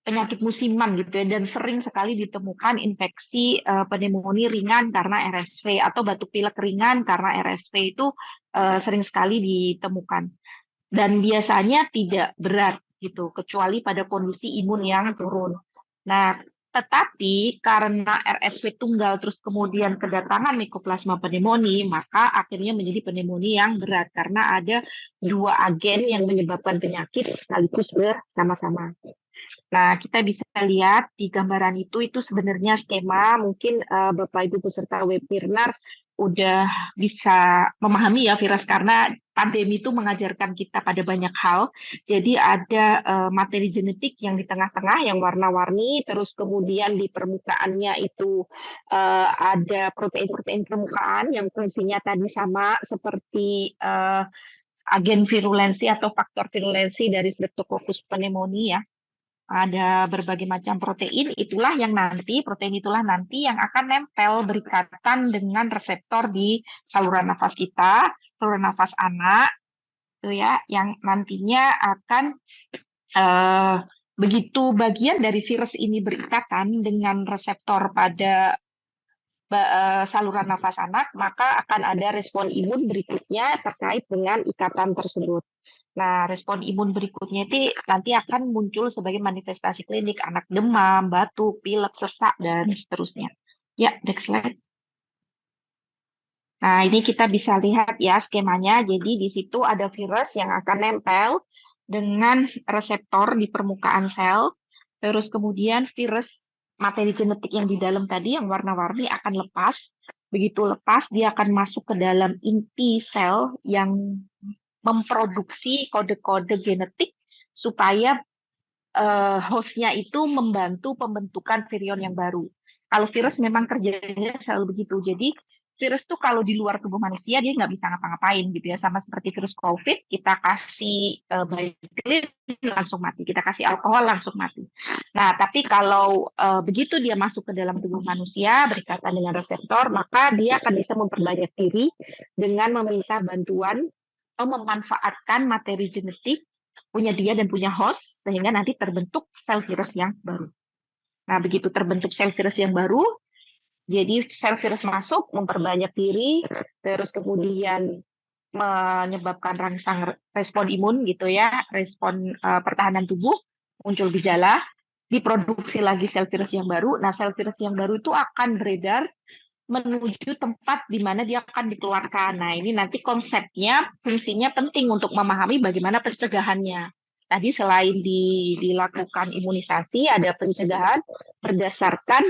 penyakit musiman gitu ya, dan sering sekali ditemukan infeksi pneumonia ringan karena RSV atau batuk pilek ringan karena RSV itu sering sekali ditemukan. Dan biasanya tidak berat gitu, kecuali pada kondisi imun yang turun. Nah, tetapi karena RSV tunggal terus kemudian kedatangan Mycoplasma pneumonia, maka akhirnya menjadi pneumonia yang berat karena ada dua agen yang menyebabkan penyakit sekaligus bersama-sama. Nah, kita bisa lihat di gambaran itu sebenarnya skema, mungkin Bapak Ibu peserta webinar udah bisa memahami ya virus karena pandemi itu mengajarkan kita pada banyak hal. Jadi ada materi genetik yang di tengah-tengah yang warna-warni, terus kemudian di permukaannya itu ada protein-protein permukaan yang fungsinya tadi sama seperti agen virulensi atau faktor virulensi dari Streptococcus pneumoniae ya. Ada berbagai macam protein itulah yang nanti yang akan nempel berikatan dengan reseptor di saluran nafas kita, saluran nafas anak itu ya, yang nantinya akan begitu bagian dari virus ini berikatan dengan reseptor pada saluran nafas anak, maka akan ada respon imun berikutnya terkait dengan ikatan tersebut. Nah, respon imun berikutnya itu nanti akan muncul sebagai manifestasi klinik, anak demam, batuk, pilek, sesak, dan seterusnya. Ya, next slide. Nah, ini kita bisa lihat ya skemanya. Jadi di situ ada virus yang akan nempel dengan reseptor di permukaan sel. Terus kemudian virus materi genetik yang di dalam tadi yang warna-warni akan lepas. Begitu lepas, dia akan masuk ke dalam inti sel yang memproduksi kode-kode genetik supaya hostnya itu membantu pembentukan virion yang baru. Kalau virus memang kerjanya selalu begitu. Jadi virus tuh kalau di luar tubuh manusia dia nggak bisa ngapa-ngapain gitu ya. Sama seperti virus COVID, kita kasih bioklin langsung mati, kita kasih alkohol langsung mati. Nah, tapi kalau begitu dia masuk ke dalam tubuh manusia berkaitan dengan reseptor, maka dia akan bisa memperbanyak diri dengan meminta bantuan atau memanfaatkan materi genetik punya dia dan punya host sehingga nanti terbentuk sel virus yang baru. Nah, begitu terbentuk sel virus yang baru, jadi sel virus masuk memperbanyak diri, terus kemudian menyebabkan rangsang respon imun gitu ya, respon pertahanan tubuh, muncul gejala. diproduksi lagi sel virus yang baru. Nah, sel virus yang baru itu akan beredar menuju tempat di mana dia akan dikeluarkan. Nah, ini nanti konsepnya, fungsinya penting untuk memahami bagaimana pencegahannya. Tadi selain dilakukan imunisasi, ada pencegahan berdasarkan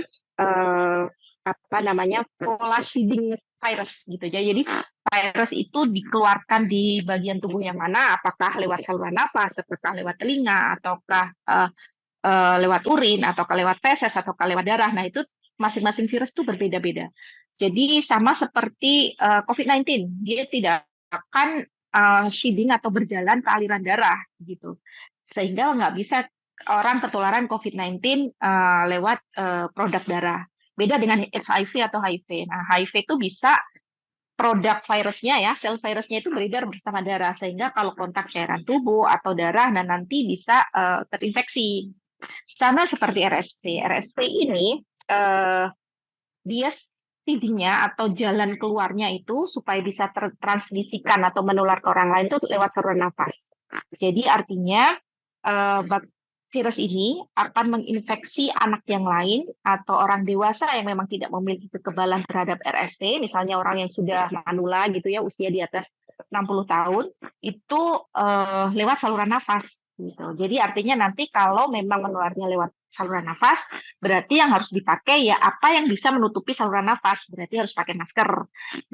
apa namanya pola shedding virus gitu ya. Jadi virus itu dikeluarkan di bagian tubuh yang mana? Apakah lewat saluran nafas, apakah lewat telinga, ataukah lewat urin, ataukah lewat feses, ataukah lewat darah. Nah, itu masing-masing virus itu berbeda-beda. Jadi sama seperti COVID-19, dia tidak akan shedding atau berjalan ke aliran darah gitu. Sehingga nggak bisa orang ketularan COVID-19 lewat produk darah. Beda dengan HIV atau HIV. Nah, HIV itu bisa produk virusnya ya, sel virusnya itu beredar bersama darah. Sehingga kalau kontak cairan tubuh atau darah, nah nanti bisa terinfeksi. Sama seperti RSV. RSV ini dia seedingnya atau jalan keluarnya itu supaya bisa tertransmisikan atau menular ke orang lain itu lewat saluran nafas. Jadi artinya virus ini akan menginfeksi anak yang lain atau orang dewasa yang memang tidak memiliki kekebalan terhadap RSV, misalnya orang yang sudah manula gitu ya, usia di atas 60 tahun, itu lewat saluran nafas. Gitu. Jadi artinya nanti kalau memang menularnya lewat saluran nafas, berarti yang harus dipakai ya apa yang bisa menutupi saluran nafas, berarti harus pakai masker.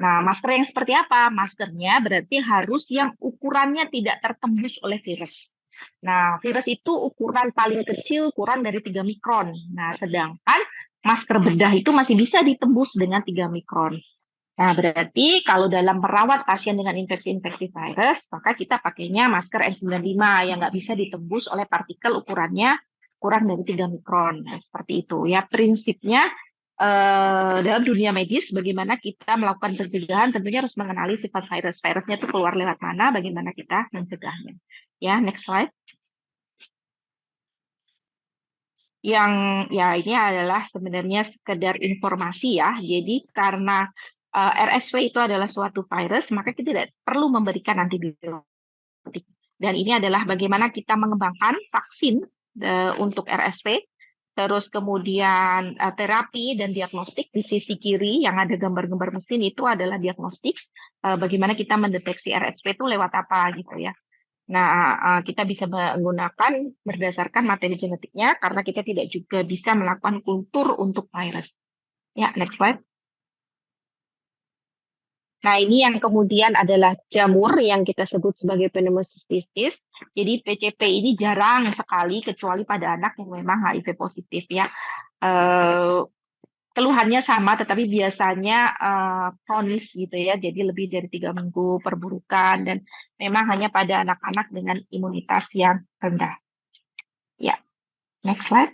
Nah, masker yang seperti apa? Maskernya berarti harus yang ukurannya tidak tertembus oleh virus. Nah, virus itu ukuran paling kecil kurang dari 3 mikron. Nah, sedangkan masker bedah itu masih bisa ditembus dengan 3 mikron. Nah, berarti kalau dalam merawat pasien dengan infeksi-infeksi virus, maka kita pakainya masker N95 yang nggak bisa ditembus oleh partikel ukurannya kurang dari 3 mikron. Nah, seperti itu ya prinsipnya dalam dunia medis bagaimana kita melakukan pencegahan tentunya harus mengenali sifat virus. Virusnya itu keluar lewat mana, bagaimana kita mencegahnya. Ya, next slide. Yang ya ini adalah sebenarnya sekedar informasi ya. Jadi karena RSV itu adalah suatu virus, maka kita tidak perlu memberikan antibiotik. Dan ini adalah bagaimana kita mengembangkan vaksin untuk RSV, terus kemudian terapi dan diagnostik. Di sisi kiri yang ada gambar-gambar mesin itu adalah diagnostik, bagaimana kita mendeteksi RSV itu lewat apa gitu ya. Nah, kita bisa menggunakan berdasarkan materi genetiknya karena kita tidak juga bisa melakukan kultur untuk virus. Ya, next slide. Nah, ini yang kemudian adalah jamur yang kita sebut sebagai pneumocystis. Jadi PCP ini jarang sekali kecuali pada anak yang memang HIV positif ya. Keluhannya sama, tetapi biasanya kronis gitu ya. Jadi lebih dari 3 minggu perburukan dan memang hanya pada anak-anak dengan imunitas yang rendah. Ya, next slide.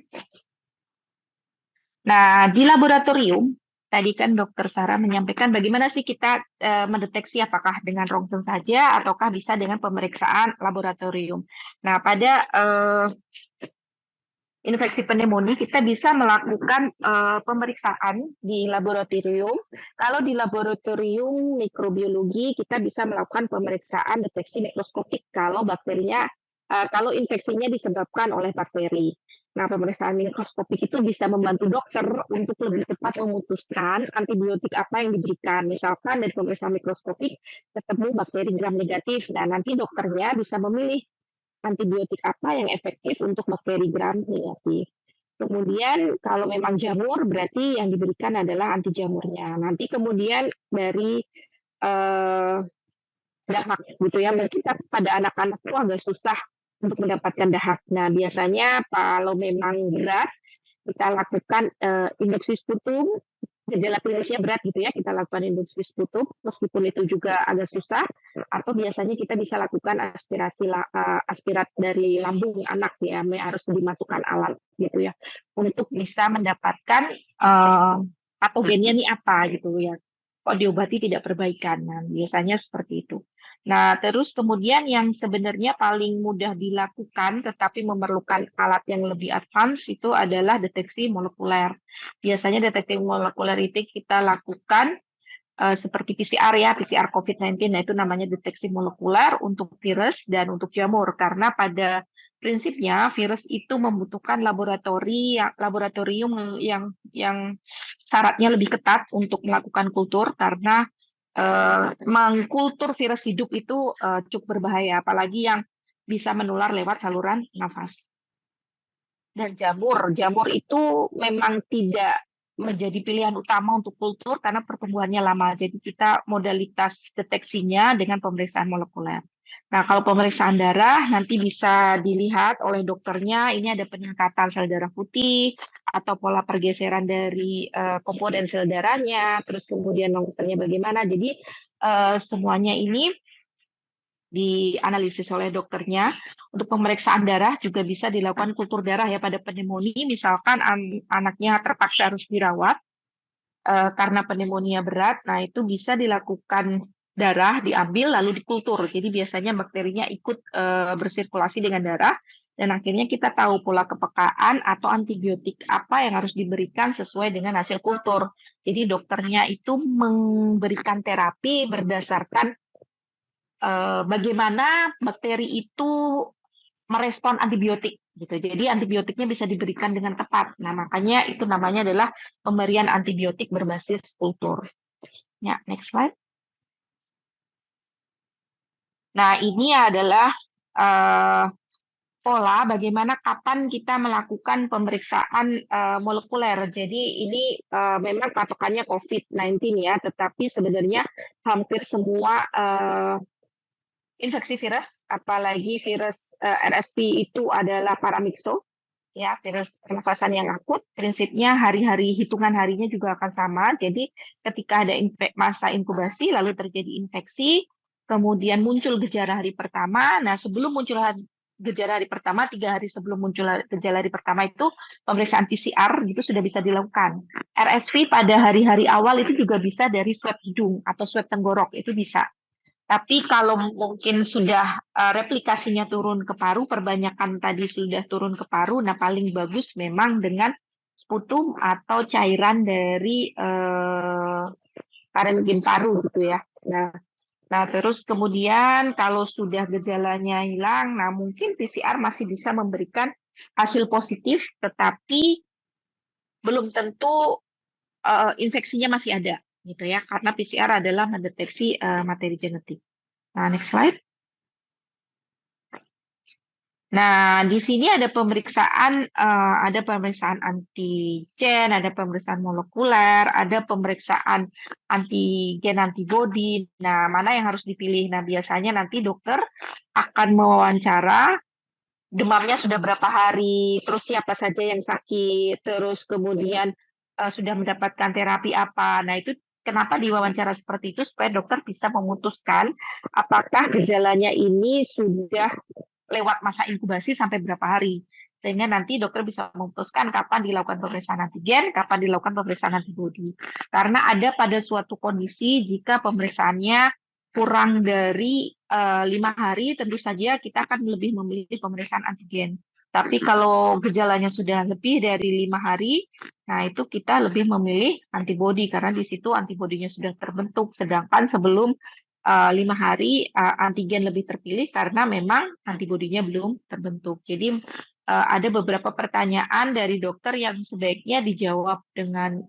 Nah, di laboratorium tadi kan Dokter Sarah menyampaikan bagaimana sih kita mendeteksi apakah dengan rongsen saja ataukah bisa dengan pemeriksaan laboratorium. Nah, pada infeksi pneumonia kita bisa melakukan pemeriksaan di laboratorium. Kalau di laboratorium mikrobiologi kita bisa melakukan pemeriksaan deteksi mikroskopik kalau bakterinya kalau infeksinya disebabkan oleh bakteri. Nah, pemeriksaan mikroskopik itu bisa membantu dokter untuk lebih cepat memutuskan antibiotik apa yang diberikan. Misalkan dari pemeriksaan mikroskopik ketemu bakteri gram negatif. Nah, nanti dokternya bisa memilih antibiotik apa yang efektif untuk bakteri gram negatif. Kemudian kalau memang jamur berarti yang diberikan adalah anti jamurnya. Nanti kemudian dari dahak gitu ya. Mungkin pada anak-anak itu agak susah untuk mendapatkan dahak. Nah, biasanya kalau memang berat, kita lakukan induksi sputum, gejala klinisnya berat gitu ya, kita lakukan induksi sputum, meskipun itu juga agak susah, atau biasanya kita bisa lakukan aspirat dari lambung anak ya, harus dimasukkan alat gitu ya, untuk bisa mendapatkan patogennya nih apa gitu ya. Kok diobati tidak perbaikan. Nah, biasanya seperti itu. Nah, terus kemudian yang sebenarnya paling mudah dilakukan tetapi memerlukan alat yang lebih advance itu adalah deteksi molekuler. Biasanya deteksi molekuler itu kita lakukan seperti PCR ya, PCR COVID-19, nah itu namanya deteksi molekuler untuk virus dan untuk jamur. Karena pada prinsipnya virus itu membutuhkan laboratorium yang syaratnya lebih ketat untuk melakukan kultur karena mengkultur virus hidup itu cukup berbahaya, apalagi yang bisa menular lewat saluran nafas. Dan jamur itu memang tidak menjadi pilihan utama untuk kultur karena pertumbuhannya lama. Jadi kita modalitas deteksinya dengan pemeriksaan molekuler. Nah, kalau pemeriksaan darah nanti bisa dilihat oleh dokternya, ini ada peningkatan sel darah putih atau pola pergeseran dari komponen sel darahnya, terus kemudian longsornya bagaimana. Jadi semuanya ini dianalisis oleh dokternya. Untuk pemeriksaan darah juga bisa dilakukan kultur darah ya pada pneumonia, misalkan anaknya terpaksa harus dirawat karena pneumonia berat. Nah, itu bisa dilakukan darah diambil lalu dikultur. Jadi biasanya bakterinya ikut bersirkulasi dengan darah dan akhirnya kita tahu pola kepekaan atau antibiotik apa yang harus diberikan sesuai dengan hasil kultur. Jadi dokternya itu memberikan terapi berdasarkan bagaimana bakteri itu merespon antibiotik gitu. Jadi antibiotiknya bisa diberikan dengan tepat. Nah, makanya itu namanya adalah pemberian antibiotik berbasis kultur. Ya, next slide. Nah, ini adalah pola bagaimana kapan kita melakukan pemeriksaan molekuler. Jadi ini memang patokannya COVID-19 ya, tetapi sebenarnya hampir semua infeksi virus, apalagi virus RSV itu adalah paramyxo, ya virus pernafasan yang akut. Prinsipnya hari-hari hitungan harinya juga akan sama. Jadi ketika ada masa inkubasi, lalu terjadi infeksi, kemudian muncul gejala hari pertama. Nah, sebelum muncul gejala hari pertama, 3 hari sebelum muncul gejala hari pertama itu pemeriksaan PCR gitu sudah bisa dilakukan. RSV pada hari-hari awal itu juga bisa dari swab hidung atau swab tenggorok, itu bisa. Tapi kalau mungkin sudah replikasinya turun ke paru, perbanyakan tadi sudah turun ke paru, nah paling bagus memang dengan sputum atau cairan dari parenkim paru gitu ya. Nah, terus kemudian kalau sudah gejalanya hilang, nah mungkin PCR masih bisa memberikan hasil positif, tetapi belum tentu infeksinya masih ada. Gitu ya, karena PCR adalah mendeteksi materi genetik. Nah, next slide. Nah, di sini ada pemeriksaan antigen, ada pemeriksaan molekuler, ada pemeriksaan antigen antibody. Nah, mana yang harus dipilih? Nah, biasanya nanti dokter akan mewawancara demamnya sudah berapa hari, terus siapa saja yang sakit, terus kemudian sudah mendapatkan terapi apa. Nah, itu kenapa diwawancara seperti itu? Supaya dokter bisa memutuskan apakah gejalanya ini sudah lewat masa inkubasi sampai berapa hari. Sehingga nanti dokter bisa memutuskan kapan dilakukan pemeriksaan antigen, kapan dilakukan pemeriksaan antibodi. Karena ada pada suatu kondisi jika pemeriksaannya kurang dari 5 hari, tentu saja kita akan lebih memilih pemeriksaan antigen. Tapi kalau gejalanya sudah lebih dari 5 hari, nah itu kita lebih memilih antibodi karena di situ antibodinya sudah terbentuk. Sedangkan sebelum 5 hari antigen lebih terpilih karena memang antibodinya belum terbentuk. Jadi ada beberapa pertanyaan dari dokter yang sebaiknya dijawab dengan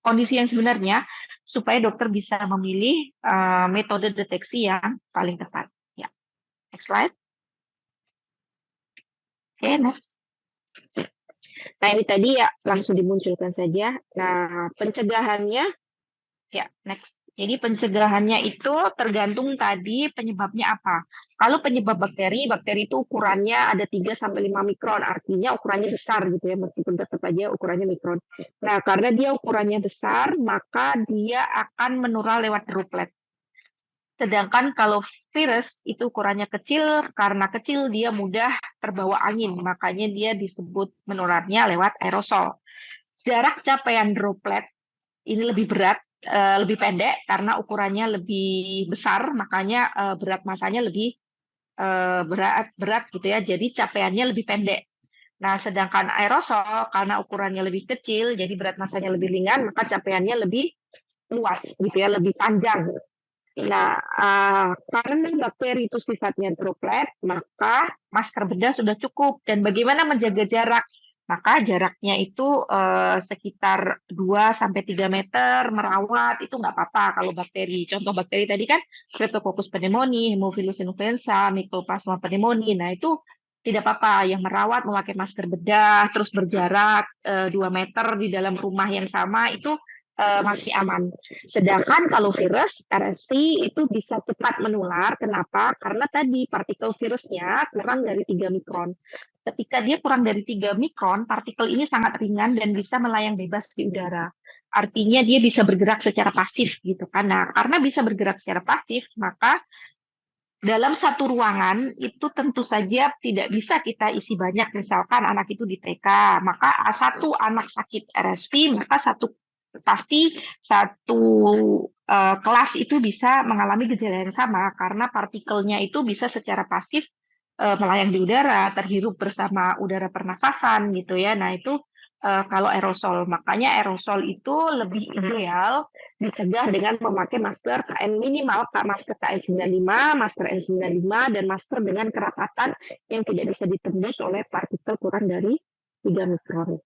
kondisi yang sebenarnya supaya dokter bisa memilih metode deteksi yang paling tepat. Ya, next slide. Oke, next. Nah, ini tadi ya langsung dimunculkan saja. Nah, pencegahannya, ya, next. Jadi pencegahannya itu tergantung tadi penyebabnya apa. Kalau penyebab bakteri itu ukurannya ada 3-5 mikron, artinya ukurannya besar gitu ya, meskipun tetap aja ukurannya mikron. Nah, karena dia ukurannya besar, maka dia akan menular lewat droplet. Sedangkan kalau virus itu ukurannya kecil, karena kecil dia mudah terbawa angin, makanya dia disebut menularnya lewat aerosol. Jarak capaian droplet ini lebih berat, lebih pendek karena ukurannya lebih besar, makanya berat masanya lebih berat gitu ya. Jadi capaiannya lebih pendek. Nah, sedangkan aerosol karena ukurannya lebih kecil, jadi berat masanya lebih ringan, maka capaiannya lebih luas gitu ya, lebih panjang. Nah, karena bakteri itu sifatnya droplet, maka masker bedah sudah cukup. Dan bagaimana menjaga jarak? Maka jaraknya itu sekitar 2 sampai 3 meter, merawat itu nggak apa-apa kalau bakteri. Contoh bakteri tadi kan Streptococcus pneumoniae, Haemophilus influenza, Mycoplasma pneumoniae. Nah itu tidak apa-apa, yang merawat memakai masker bedah, terus berjarak 2 meter di dalam rumah yang sama itu masih aman. Sedangkan kalau virus RSV itu bisa cepat menular. Kenapa? Karena tadi partikel virusnya kurang dari 3 mikron. Ketika dia kurang dari 3 mikron, partikel ini sangat ringan dan bisa melayang bebas di udara. Artinya dia bisa bergerak secara pasif gitu kan. Nah, karena bisa bergerak secara pasif, maka dalam satu ruangan itu tentu saja tidak bisa kita isi banyak. Misalkan anak itu di TK, maka satu anak sakit RSV, maka pasti satu kelas itu bisa mengalami gejala yang sama karena partikelnya itu bisa secara pasif melayang di udara, terhirup bersama udara pernafasan gitu ya. Nah itu kalau aerosol, makanya aerosol itu lebih ideal dicegah dengan memakai masker KN minimal, masker KN95, masker N95, dan masker dengan kerapatan yang tidak bisa ditembus oleh partikel kurang dari 3 mikron.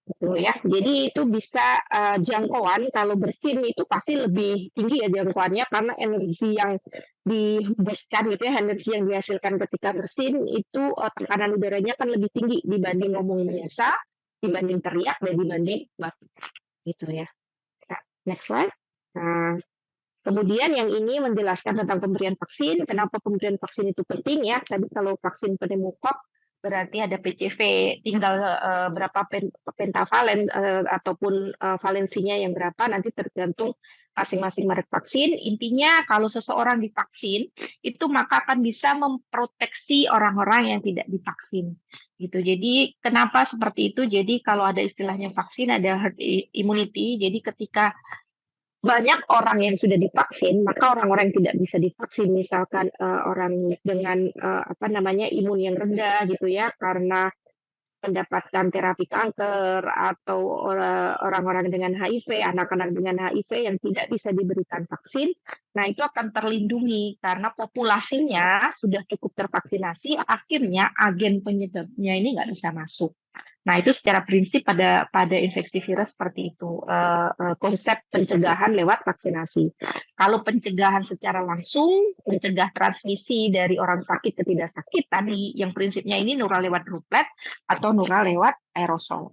Gitu ya. Jadi itu bisa jangkauan kalau bersin itu pasti lebih tinggi ya jangkauannya karena energi yang dihembuskan gitu ya, energi yang dihasilkan ketika bersin itu tekanan udaranya kan lebih tinggi dibanding ngomong biasa, dibanding teriak dan dibanding batuk gitu ya. Nah, next slide. Nah, kemudian yang ini menjelaskan tentang pemberian vaksin. Kenapa pemberian vaksin itu penting ya? Tadi kalau vaksin pneumokok berarti ada PCV, tinggal berapa pentavalen ataupun valensinya yang berapa nanti tergantung masing-masing merek vaksin. Intinya kalau seseorang divaksin itu maka akan bisa memproteksi orang-orang yang tidak divaksin. Gitu. Jadi kenapa seperti itu? Jadi kalau ada istilahnya vaksin ada herd immunity. Jadi ketika banyak orang yang sudah divaksin, maka orang-orang yang tidak bisa divaksin, misalkan orang dengan imun yang rendah gitu ya, karena mendapatkan terapi kanker atau orang-orang dengan HIV, anak-anak dengan HIV yang tidak bisa diberikan vaksin, nah itu akan terlindungi karena populasinya sudah cukup tervaksinasi, akhirnya agen penyebabnya ini nggak bisa masuk. Nah, itu secara prinsip pada infeksi virus seperti itu, konsep pencegahan lewat vaksinasi. Kalau pencegahan secara langsung, mencegah transmisi dari orang sakit ke tidak sakit, tadi yang prinsipnya ini nular lewat droplet atau nular lewat aerosol.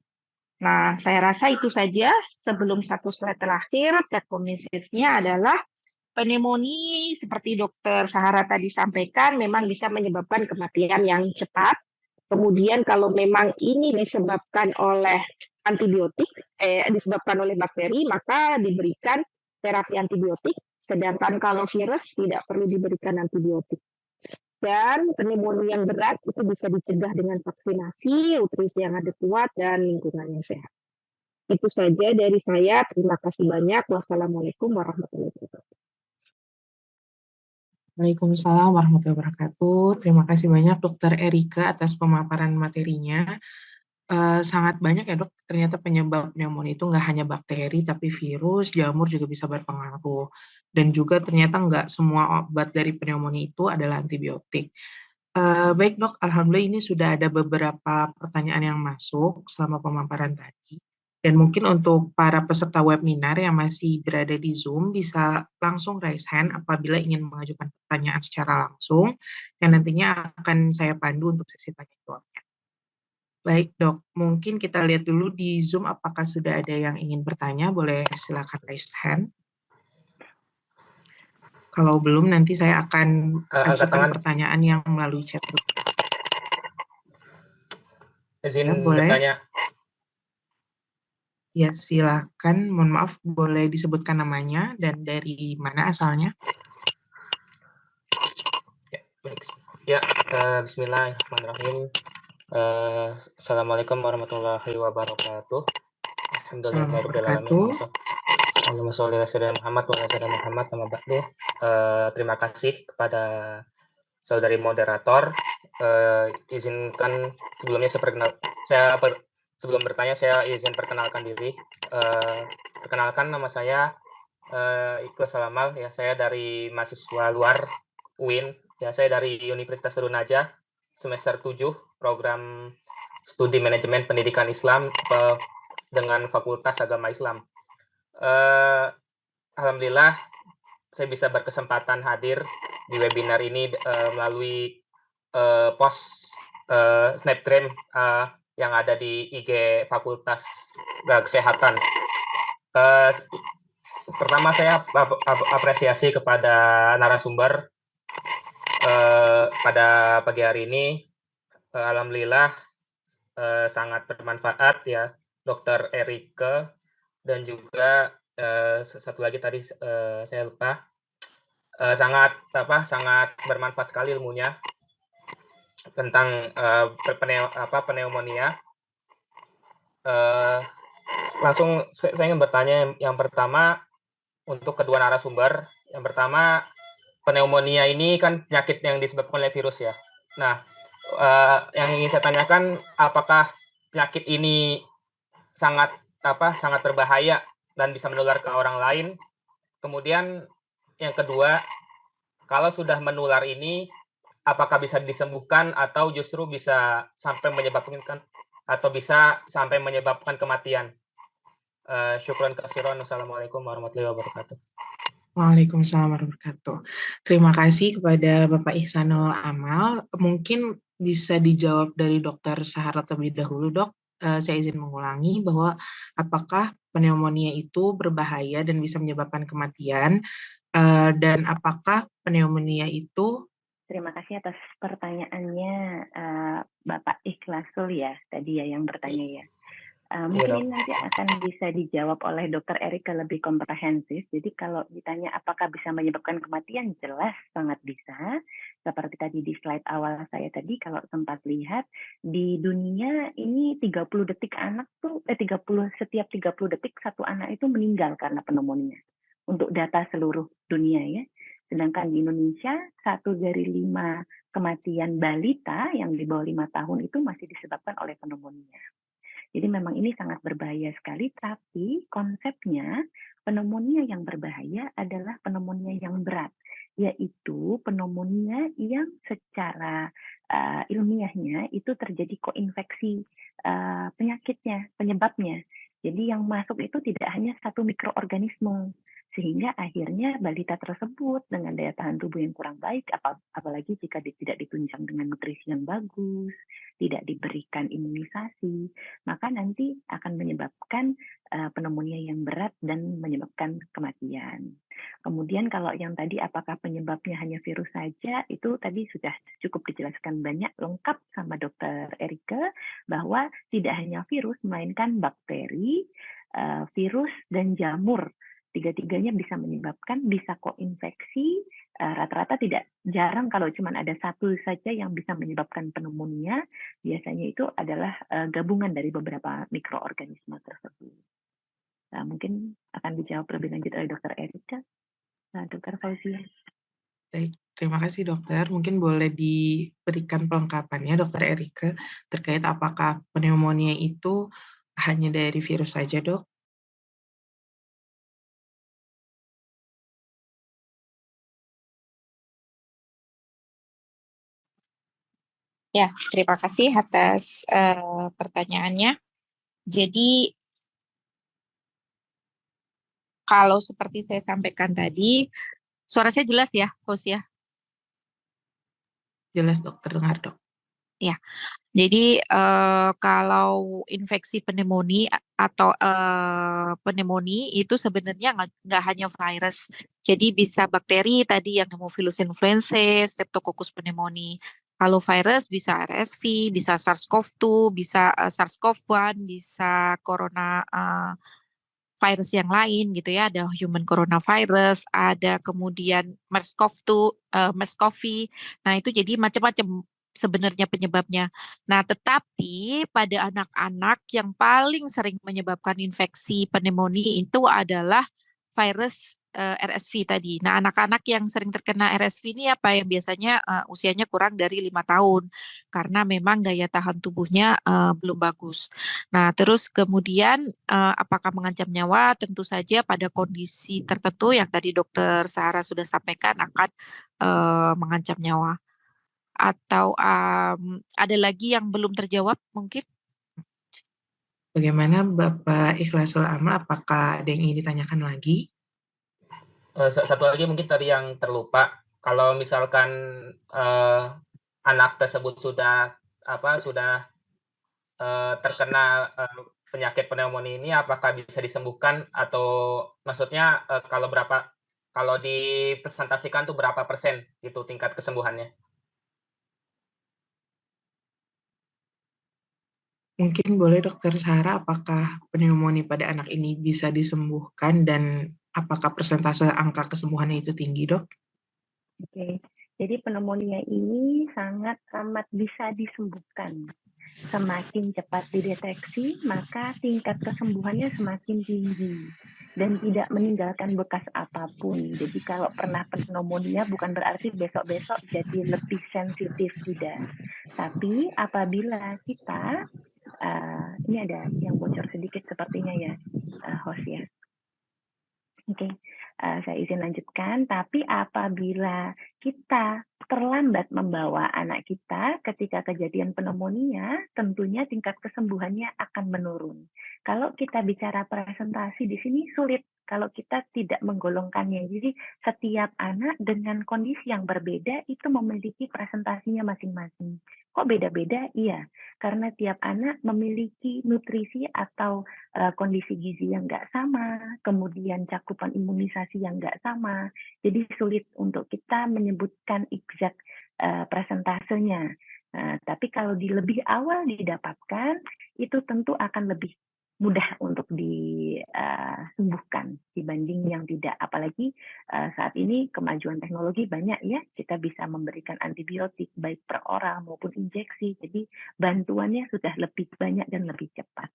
Nah, saya rasa itu saja. Sebelum satu slide terakhir, take home message-nya adalah pneumonia seperti Dokter Sahara tadi sampaikan memang bisa menyebabkan kematian yang cepat. Kemudian kalau memang ini disebabkan oleh antibiotik, disebabkan oleh bakteri, maka diberikan terapi antibiotik. Sedangkan kalau virus tidak perlu diberikan antibiotik. Dan pneumonia yang berat itu bisa dicegah dengan vaksinasi, nutrisi yang adekuat, dan lingkungan yang sehat. Itu saja dari saya. Terima kasih banyak. Wassalamualaikum warahmatullahi wabarakatuh. Waalaikumsalam warahmatullahi wabarakatuh. Terima kasih banyak Dokter Erika atas pemaparan materinya. Sangat banyak ya dok, ternyata penyebab pneumonia itu nggak hanya bakteri, tapi virus, jamur juga bisa berpengaruh. Dan juga ternyata nggak semua obat dari pneumonia itu adalah antibiotik. Baik dok, alhamdulillah ini sudah ada beberapa pertanyaan yang masuk selama pemaparan tadi. Dan mungkin untuk para peserta webinar yang masih berada di Zoom bisa langsung raise hand apabila ingin mengajukan pertanyaan secara langsung yang nantinya akan saya pandu untuk sesi tanya jawabnya. Baik dok, mungkin kita lihat dulu di Zoom apakah sudah ada yang ingin bertanya, boleh silakan raise hand. Kalau belum nanti saya akan ajukan pertanyaan yang melalui chat. Izin ya, boleh. bertanya. Ya, silakan. Mohon maaf, boleh disebutkan namanya dan dari mana asalnya? Ya, baik. Ya, bismillahirrahmanirrahim. Assalamualaikum warahmatullahi wabarakatuh. Alhamdulillahirrahmanirrahim. Allahumma sholli ala sayyidina Muhammad wa ala sayyidina Muhammad wa ba'du. Terima kasih kepada saudari moderator. Izinkan sebelumnya sebelum bertanya saya izin perkenalkan diri. Perkenalkan nama saya Ikhlas Salamal ya, saya dari mahasiswa luar UIN ya, saya dari Universitas Trunaja semester 7 program studi manajemen pendidikan Islam dengan Fakultas Agama Islam. Alhamdulillah saya bisa berkesempatan hadir di webinar ini melalui post snapgram yang ada di IG Fakultas Kesehatan. Pertama saya apresiasi kepada narasumber pada pagi hari ini. Alhamdulillah sangat bermanfaat ya, Dr. Erike, dan juga satu lagi tadi saya lupa, sangat bermanfaat sekali ilmunya tentang pneumonia. Langsung saya ingin bertanya yang pertama untuk kedua narasumber. Yang pertama, pneumonia ini kan penyakit yang disebabkan oleh virus ya. Nah, yang ingin saya tanyakan, apakah penyakit ini sangat berbahaya dan bisa menular ke orang lain? Kemudian yang kedua, kalau sudah menular ini, apakah bisa disembuhkan atau justru bisa sampai menyebabkan kematian? Syukran kasiron. Wassalamualaikum warahmatullahi wabarakatuh. Waalaikumsalam warahmatullahi wabarakatuh. Terima kasih kepada Bapak Ihsanul Amal. Mungkin bisa dijawab dari Dokter Sahara terlebih dahulu, Dok. Saya izin mengulangi bahwa apakah pneumonia itu berbahaya dan bisa menyebabkan kematian, dan apakah pneumonia itu... Terima kasih atas pertanyaannya, Bapak Ikhlasul ya, tadi ya yang bertanya ya. Mungkin ini nanti akan bisa dijawab oleh Dr. Erike lebih komprehensif. Jadi kalau ditanya apakah bisa menyebabkan kematian, jelas sangat bisa. Seperti tadi di slide awal saya tadi, kalau sempat lihat, di dunia ini 30 detik anak tuh, setiap 30 detik satu anak itu meninggal karena pneumonia. Untuk data seluruh dunia ya. Sedangkan di Indonesia, 1 dari 5 kematian balita yang di bawah 5 tahun itu masih disebabkan oleh pneumonia. Jadi memang ini sangat berbahaya sekali, tapi konsepnya pneumonia yang berbahaya adalah pneumonia yang berat, yaitu pneumonia yang secara ilmiahnya itu terjadi koinfeksi penyakitnya, penyebabnya. Jadi yang masuk itu tidak hanya satu mikroorganisme, sehingga akhirnya balita tersebut dengan daya tahan tubuh yang kurang baik, apalagi jika tidak ditunjang dengan nutrisi yang bagus, tidak diberikan imunisasi, maka nanti akan menyebabkan pneumonia yang berat dan menyebabkan kematian. Kemudian kalau yang tadi apakah penyebabnya hanya virus saja, itu tadi sudah cukup dijelaskan banyak lengkap sama Dr. Erike, bahwa tidak hanya virus, melainkan bakteri, virus, dan jamur. Tiga-tiganya bisa menyebabkan, bisa koinfeksi, rata-rata tidak jarang kalau cuma ada satu saja yang bisa menyebabkan pneumonia, biasanya itu adalah gabungan dari beberapa mikroorganisme tersebut. Nah, mungkin akan dijawab lebih lanjut oleh Dr. Erike. Dr. Fauzia. Baik, terima kasih dokter. Mungkin boleh diberikan pelengkapannya Dr. Erike terkait apakah pneumonia itu hanya dari virus saja, Dok? Ya, terima kasih atas pertanyaannya. Jadi, kalau seperti saya sampaikan tadi, suara saya jelas ya, host ya? Jelas dokter, dengar dok. Ya, jadi kalau infeksi pneumonia atau pneumonia itu sebenarnya nggak hanya virus. Jadi bisa bakteri tadi yang Haemophilus influenzae, Streptococcus pneumoniae. Kalau virus bisa RSV, bisa SARS-CoV-2, bisa SARS-CoV-1, bisa corona virus yang lain gitu ya. Ada human coronavirus, ada kemudian MERS-CoV-2, MERS-CoV. Nah itu jadi macam-macam sebenarnya penyebabnya. Nah tetapi pada anak-anak yang paling sering menyebabkan infeksi pneumonia itu adalah virus RSV tadi. Nah, anak-anak yang sering terkena RSV ini apa yang biasanya usianya kurang dari 5 tahun karena memang daya tahan tubuhnya belum bagus. Nah, terus kemudian apakah mengancam nyawa? Tentu saja pada kondisi tertentu yang tadi Dokter Sarah sudah sampaikan akan mengancam nyawa. Atau ada lagi yang belum terjawab mungkin? Bagaimana Bapak Ikhlasul Amal, apakah ada yang ingin ditanyakan lagi? Satu lagi mungkin tadi yang terlupa, kalau misalkan anak tersebut sudah terkena penyakit pneumonia ini, apakah bisa disembuhkan, atau maksudnya kalau dipresentasikan tuh berapa persen gitu tingkat kesembuhannya? Mungkin boleh Dokter Sarah, apakah pneumonia pada anak ini bisa disembuhkan dan apakah persentase angka kesembuhannya itu tinggi, Dok? Oke, jadi pneumonia ini sangat amat bisa disembuhkan. Semakin cepat dideteksi, maka tingkat kesembuhannya semakin tinggi dan tidak meninggalkan bekas apapun. Jadi kalau pernah pneumonia bukan berarti besok-besok jadi lebih sensitif, tidak. Tapi apabila kita, ini ada yang bocor sedikit sepertinya ya, host ya. Oke, saya izin lanjutkan. Tapi apabila kita terlambat membawa anak kita ketika kejadian pneumonia, tentunya tingkat kesembuhannya akan menurun. Kalau kita bicara presentasi di sini sulit kalau kita tidak menggolongkannya. Jadi setiap anak dengan kondisi yang berbeda itu memiliki presentasinya masing-masing. Kok beda-beda? Iya, karena tiap anak memiliki nutrisi atau kondisi gizi yang nggak sama, kemudian cakupan imunisasi yang nggak sama. Jadi sulit untuk kita menyebutkan exact presentasenya. Tapi kalau lebih awal didapatkan, itu tentu akan lebih mudah untuk disembuhkan dibanding yang tidak. Apalagi saat ini kemajuan teknologi banyak ya, kita bisa memberikan antibiotik baik per oral maupun injeksi. Jadi bantuannya sudah lebih banyak dan lebih cepat.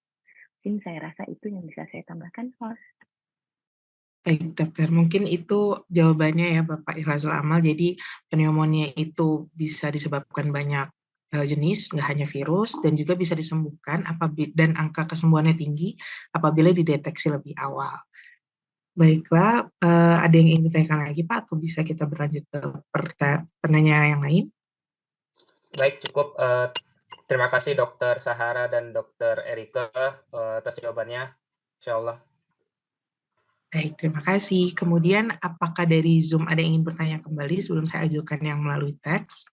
Mungkin saya rasa itu yang bisa saya tambahkan, host. Baik, Dokter. Mungkin itu jawabannya ya, Bapak Ikhlasul Amal. Jadi pneumonia itu bisa disebabkan banyak jenis, nggak hanya virus, dan juga bisa disembuhkan dan angka kesembuhannya tinggi apabila dideteksi lebih awal. Baiklah, ada yang ingin ditanyakan lagi, Pak, atau bisa kita berlanjut ke penanya yang lain? Baik, cukup. Terima kasih Dokter Sahara dan Dokter Erika atas jawabannya, insya Allah. Baik, terima kasih. Kemudian, apakah dari Zoom ada yang ingin bertanya kembali sebelum saya ajukan yang melalui teks?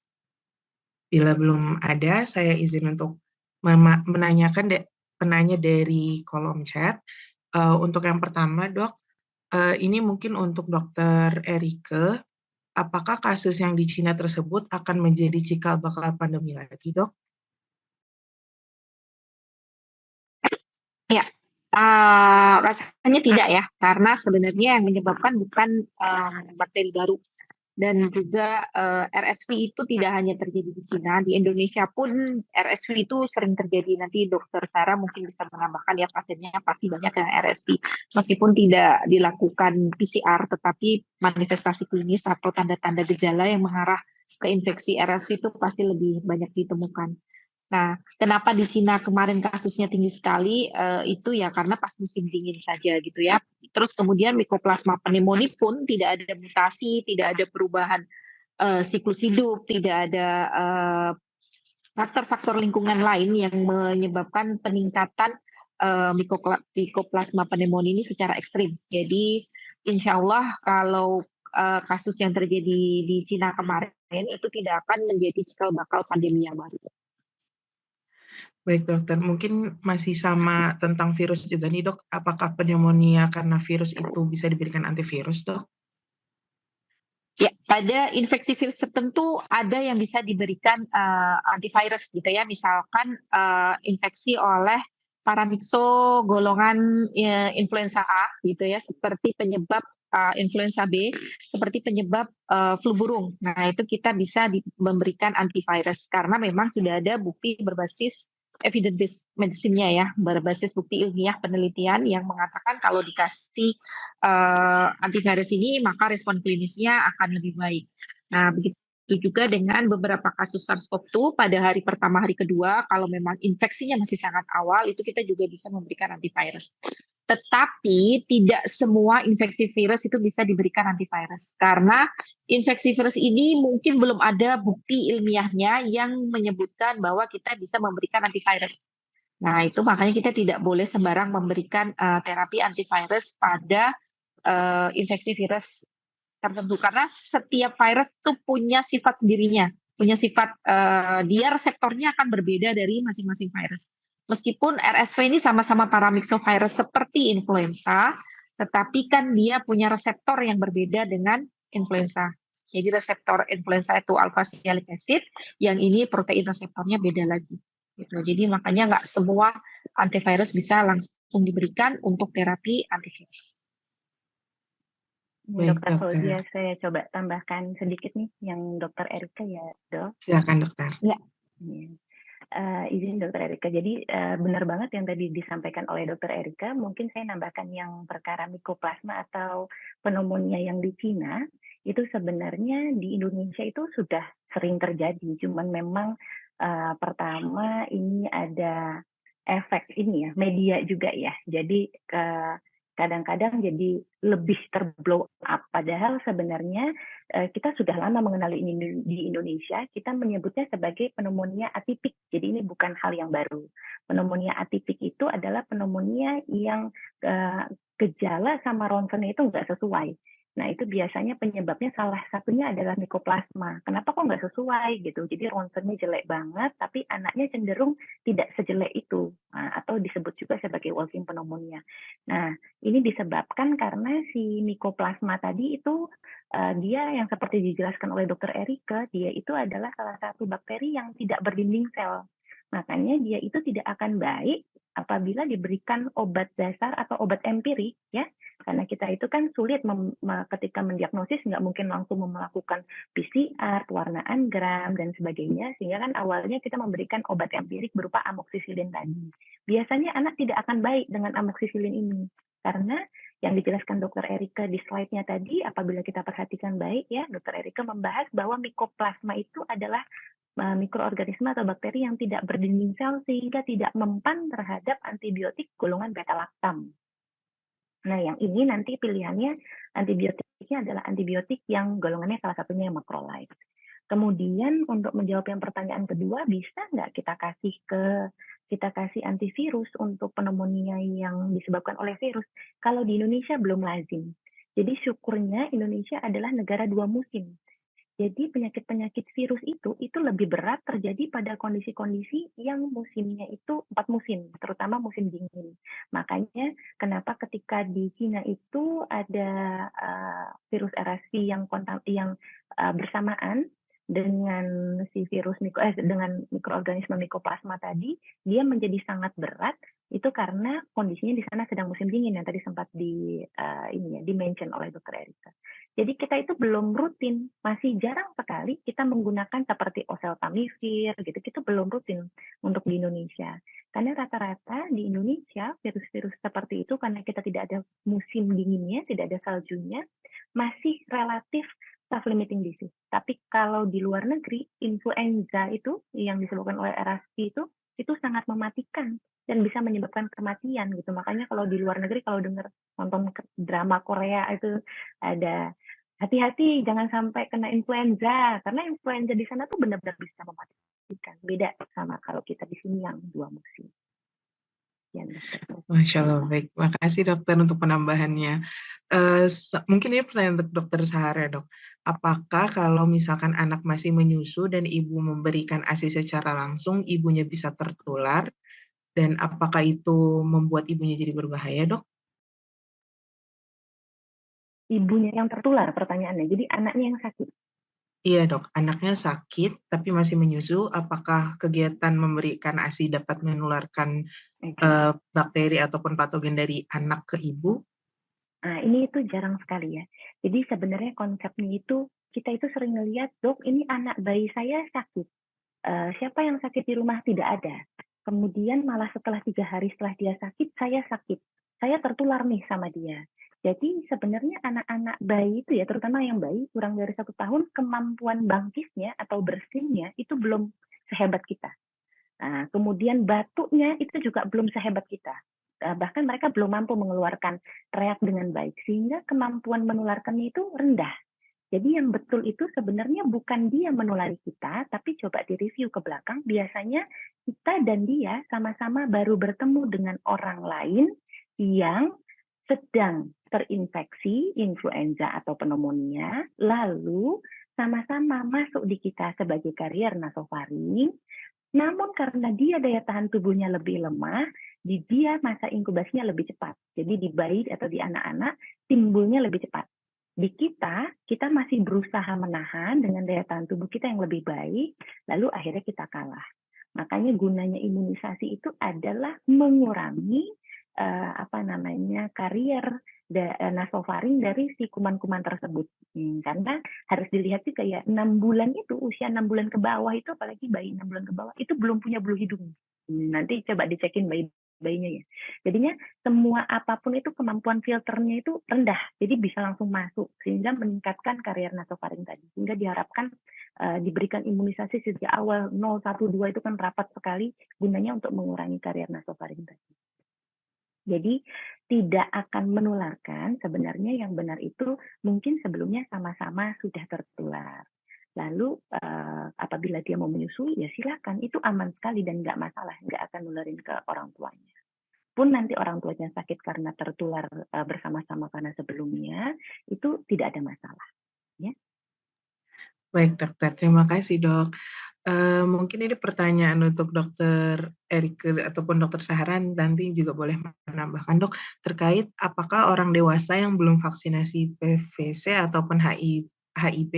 Bila belum ada, saya izin untuk menanyakan penanya dari kolom chat. Untuk yang pertama, Dok, ini mungkin untuk Dokter Erika. Apakah kasus yang di Cina tersebut akan menjadi cikal bakal pandemi lagi, Dok? Ya, rasanya tidak ya, karena sebenarnya yang menyebabkan bukan bakteri baru. Dan juga RSV itu tidak hanya terjadi di Cina, di Indonesia pun RSV itu sering terjadi. Nanti Dokter Sarah mungkin bisa menambahkan ya, pasiennya pasti banyak yang RSV. Meskipun tidak dilakukan PCR, tetapi manifestasi klinis atau tanda-tanda gejala yang mengarah ke infeksi RSV itu pasti lebih banyak ditemukan. Nah, kenapa di Cina kemarin kasusnya tinggi sekali? Itu ya karena pas musim dingin saja gitu ya. Terus kemudian Mycoplasma pneumonia pun tidak ada mutasi, tidak ada perubahan siklus hidup, tidak ada faktor-faktor lingkungan lain yang menyebabkan peningkatan Mycoplasma pneumonia ini secara ekstrim. Jadi insya Allah kalau kasus yang terjadi di Cina kemarin itu tidak akan menjadi cikal bakal pandemi yang baru. Baik, Dokter. Mungkin masih sama tentang virus juga nih, Dok. Apakah pneumonia karena virus itu bisa diberikan antivirus, Dok? Ya, pada infeksi virus tertentu ada yang bisa diberikan antivirus gitu ya. Misalkan infeksi oleh paramyxo golongan influenza A gitu ya, seperti penyebab influenza B, seperti penyebab flu burung. Nah, itu kita bisa memberikan antivirus karena memang sudah ada bukti berbasis evidence medicine-nya ya, berbasis bukti ilmiah penelitian yang mengatakan kalau dikasih antivirus ini maka respon klinisnya akan lebih baik. Nah, begitu juga dengan beberapa kasus SARS-CoV-2 pada hari pertama, hari kedua, kalau memang infeksinya masih sangat awal, itu kita juga bisa memberikan antivirus. Tetapi tidak semua infeksi virus itu bisa diberikan antivirus, karena infeksi virus ini mungkin belum ada bukti ilmiahnya yang menyebutkan bahwa kita bisa memberikan antivirus. Nah, itu makanya kita tidak boleh sembarang memberikan terapi antivirus pada infeksi virus tertentu karena setiap virus itu punya sifat sendirinya, punya sifat dia reseptornya akan berbeda dari masing-masing virus. Meskipun RSV ini sama-sama paramyxovirus seperti influenza, tetapi kan dia punya reseptor yang berbeda dengan influenza. Jadi reseptor influenza itu alpha-sialic acid, yang ini protein reseptornya beda lagi. Gitu. Jadi makanya nggak semua antivirus bisa langsung diberikan untuk terapi antivirus. Baik, Dokter dokter. Fauzia, saya coba tambahkan sedikit nih yang Dokter Erika ya, Dok. Silakan, dokter. Ya. Izin Dokter Erika. Jadi benar banget yang tadi disampaikan oleh Dokter Erika. Mungkin saya nambahkan yang perkara mikoplasma atau pneumonia yang di Cina itu sebenarnya di Indonesia itu sudah sering terjadi. Cuman memang pertama ini ada efek ini ya media juga ya. Jadi kadang-kadang jadi lebih terblow up. Padahal sebenarnya kita sudah lama mengenali ini di Indonesia, kita menyebutnya sebagai pneumonia atipik. Jadi ini bukan hal yang baru. Pneumonia atipik itu adalah pneumonia yang gejala sama ronsennya itu nggak sesuai. Nah itu biasanya penyebabnya salah satunya adalah mikoplasma. Kenapa kok nggak sesuai gitu? Jadi ronsennya jelek banget, tapi anaknya cenderung tidak sejelek itu, atau disebut juga sebagai walking pneumonia. Nah ini disebabkan karena si mikoplasma tadi itu dia yang seperti dijelaskan oleh Dokter Erika, dia itu adalah salah satu bakteri yang tidak berdinding sel. Makanya dia itu tidak akan baik apabila diberikan obat dasar atau obat empirik ya. Karena kita itu kan sulit ketika mendiagnosis nggak mungkin langsung melakukan PCR, pewarnaan gram dan sebagainya, sehingga kan awalnya kita memberikan obat empirik berupa amoksisilin tadi. Biasanya anak tidak akan baik dengan amoksisilin ini karena yang dijelaskan Dokter Erika di slide-nya tadi, apabila kita perhatikan baik ya, Dokter Erika membahas bahwa mikoplasma itu adalah mikroorganisme atau bakteri yang tidak berdinding sel sehingga tidak mempan terhadap antibiotik golongan beta-laktam. Nah, yang ini nanti pilihannya antibiotiknya adalah antibiotik yang golongannya salah satunya yang macrolide. Kemudian untuk menjawab yang pertanyaan kedua, bisa nggak kita kasih antivirus untuk pneumonia yang disebabkan oleh virus? Kalau di Indonesia belum lazim. Jadi syukurnya Indonesia adalah negara 2 musim. Jadi penyakit-penyakit virus itu lebih berat terjadi pada kondisi-kondisi yang musimnya itu 4 musim, terutama musim dingin. Makanya kenapa ketika di Cina itu ada virus RSV yang bersamaan dengan si virus dengan mikroorganisme mikoplasma tadi, dia menjadi sangat berat itu karena kondisinya di sana sedang musim dingin yang tadi sempat di-mention oleh Dokter Erika. Jadi kita itu belum rutin, masih jarang sekali kita menggunakan seperti oseltamivir gitu, kita belum rutin untuk di Indonesia. Karena rata-rata di Indonesia virus-virus seperti itu karena kita tidak ada musim dinginnya, tidak ada saljunya, masih relatif self-limiting disease. Tapi kalau di luar negeri, influenza itu yang disebabkan oleh RSV itu sangat mematikan dan bisa menyebabkan kematian gitu. Makanya kalau di luar negeri kalau dengar nonton drama Korea itu ada hati-hati jangan sampai kena influenza karena influenza di sana tuh benar-benar bisa mematikan. Beda sama kalau kita di sini yang 2 musim. Ya, Masya Allah, baik. Makasih dokter untuk penambahannya. Mungkin ini pertanyaan untuk dokter Sahara, dok. Apakah kalau misalkan anak masih menyusu dan ibu memberikan ASI secara langsung, ibunya bisa tertular? Dan apakah itu membuat ibunya jadi berbahaya, dok? Ibunya yang tertular pertanyaannya, jadi anaknya yang sakit. Iya dok, anaknya sakit tapi masih menyusu, apakah kegiatan memberikan ASI dapat menularkan bakteri ataupun patogen dari anak ke ibu? Nah, ini itu jarang sekali ya. Jadi sebenarnya konsepnya itu, kita itu sering melihat, dok ini anak bayi saya sakit. Siapa yang sakit di rumah? Tidak ada. Kemudian malah setelah 3 hari setelah dia sakit, saya sakit. Saya tertular nih sama dia. Jadi sebenarnya anak-anak bayi itu ya, terutama yang bayi kurang dari 1 tahun, kemampuan bangkitnya atau bersinnya itu belum sehebat kita. Nah, kemudian batuknya itu juga belum sehebat kita. Bahkan mereka belum mampu mengeluarkan reak dengan baik, sehingga kemampuan menularkannya itu rendah. Jadi yang betul itu sebenarnya bukan dia menulari kita, tapi coba direview ke belakang, biasanya kita dan dia sama-sama baru bertemu dengan orang lain yang sedang terinfeksi influenza atau pneumonia, lalu sama-sama masuk di kita sebagai karier nasofaring, namun karena dia daya tahan tubuhnya lebih lemah, di dia masa inkubasinya lebih cepat. Jadi di bayi atau di anak-anak timbulnya lebih cepat. Di kita masih berusaha menahan dengan daya tahan tubuh kita yang lebih baik, lalu akhirnya kita kalah. Makanya gunanya imunisasi itu adalah mengurangi karier nasofaring dari si kuman-kuman tersebut. Karena harus dilihat juga ya, 6 bulan itu, usia 6 bulan ke bawah itu, apalagi bayi 6 bulan ke bawah, itu belum punya bulu hidung. Nanti coba dicekin bayinya ya. Jadinya semua apapun itu kemampuan filternya itu rendah, jadi bisa langsung masuk, sehingga meningkatkan karier nasofaring tadi. Sehingga diharapkan diberikan imunisasi sejak awal 0, 1, 2 itu kan rapat sekali, gunanya untuk mengurangi karier nasofaring tadi. Jadi tidak akan menularkan, sebenarnya yang benar itu mungkin sebelumnya sama-sama sudah tertular. Lalu apabila dia mau menyusui, ya silakan, itu aman sekali dan nggak masalah, nggak akan nularin ke orang tuanya. Pun nanti orang tuanya sakit karena tertular bersama-sama karena sebelumnya, itu tidak ada masalah. Ya. Baik dokter, terima kasih dok. Mungkin ini pertanyaan untuk dokter Erike ataupun dokter Sahara, nanti juga boleh menambahkan dok, terkait apakah orang dewasa yang belum vaksinasi PVC ataupun HIV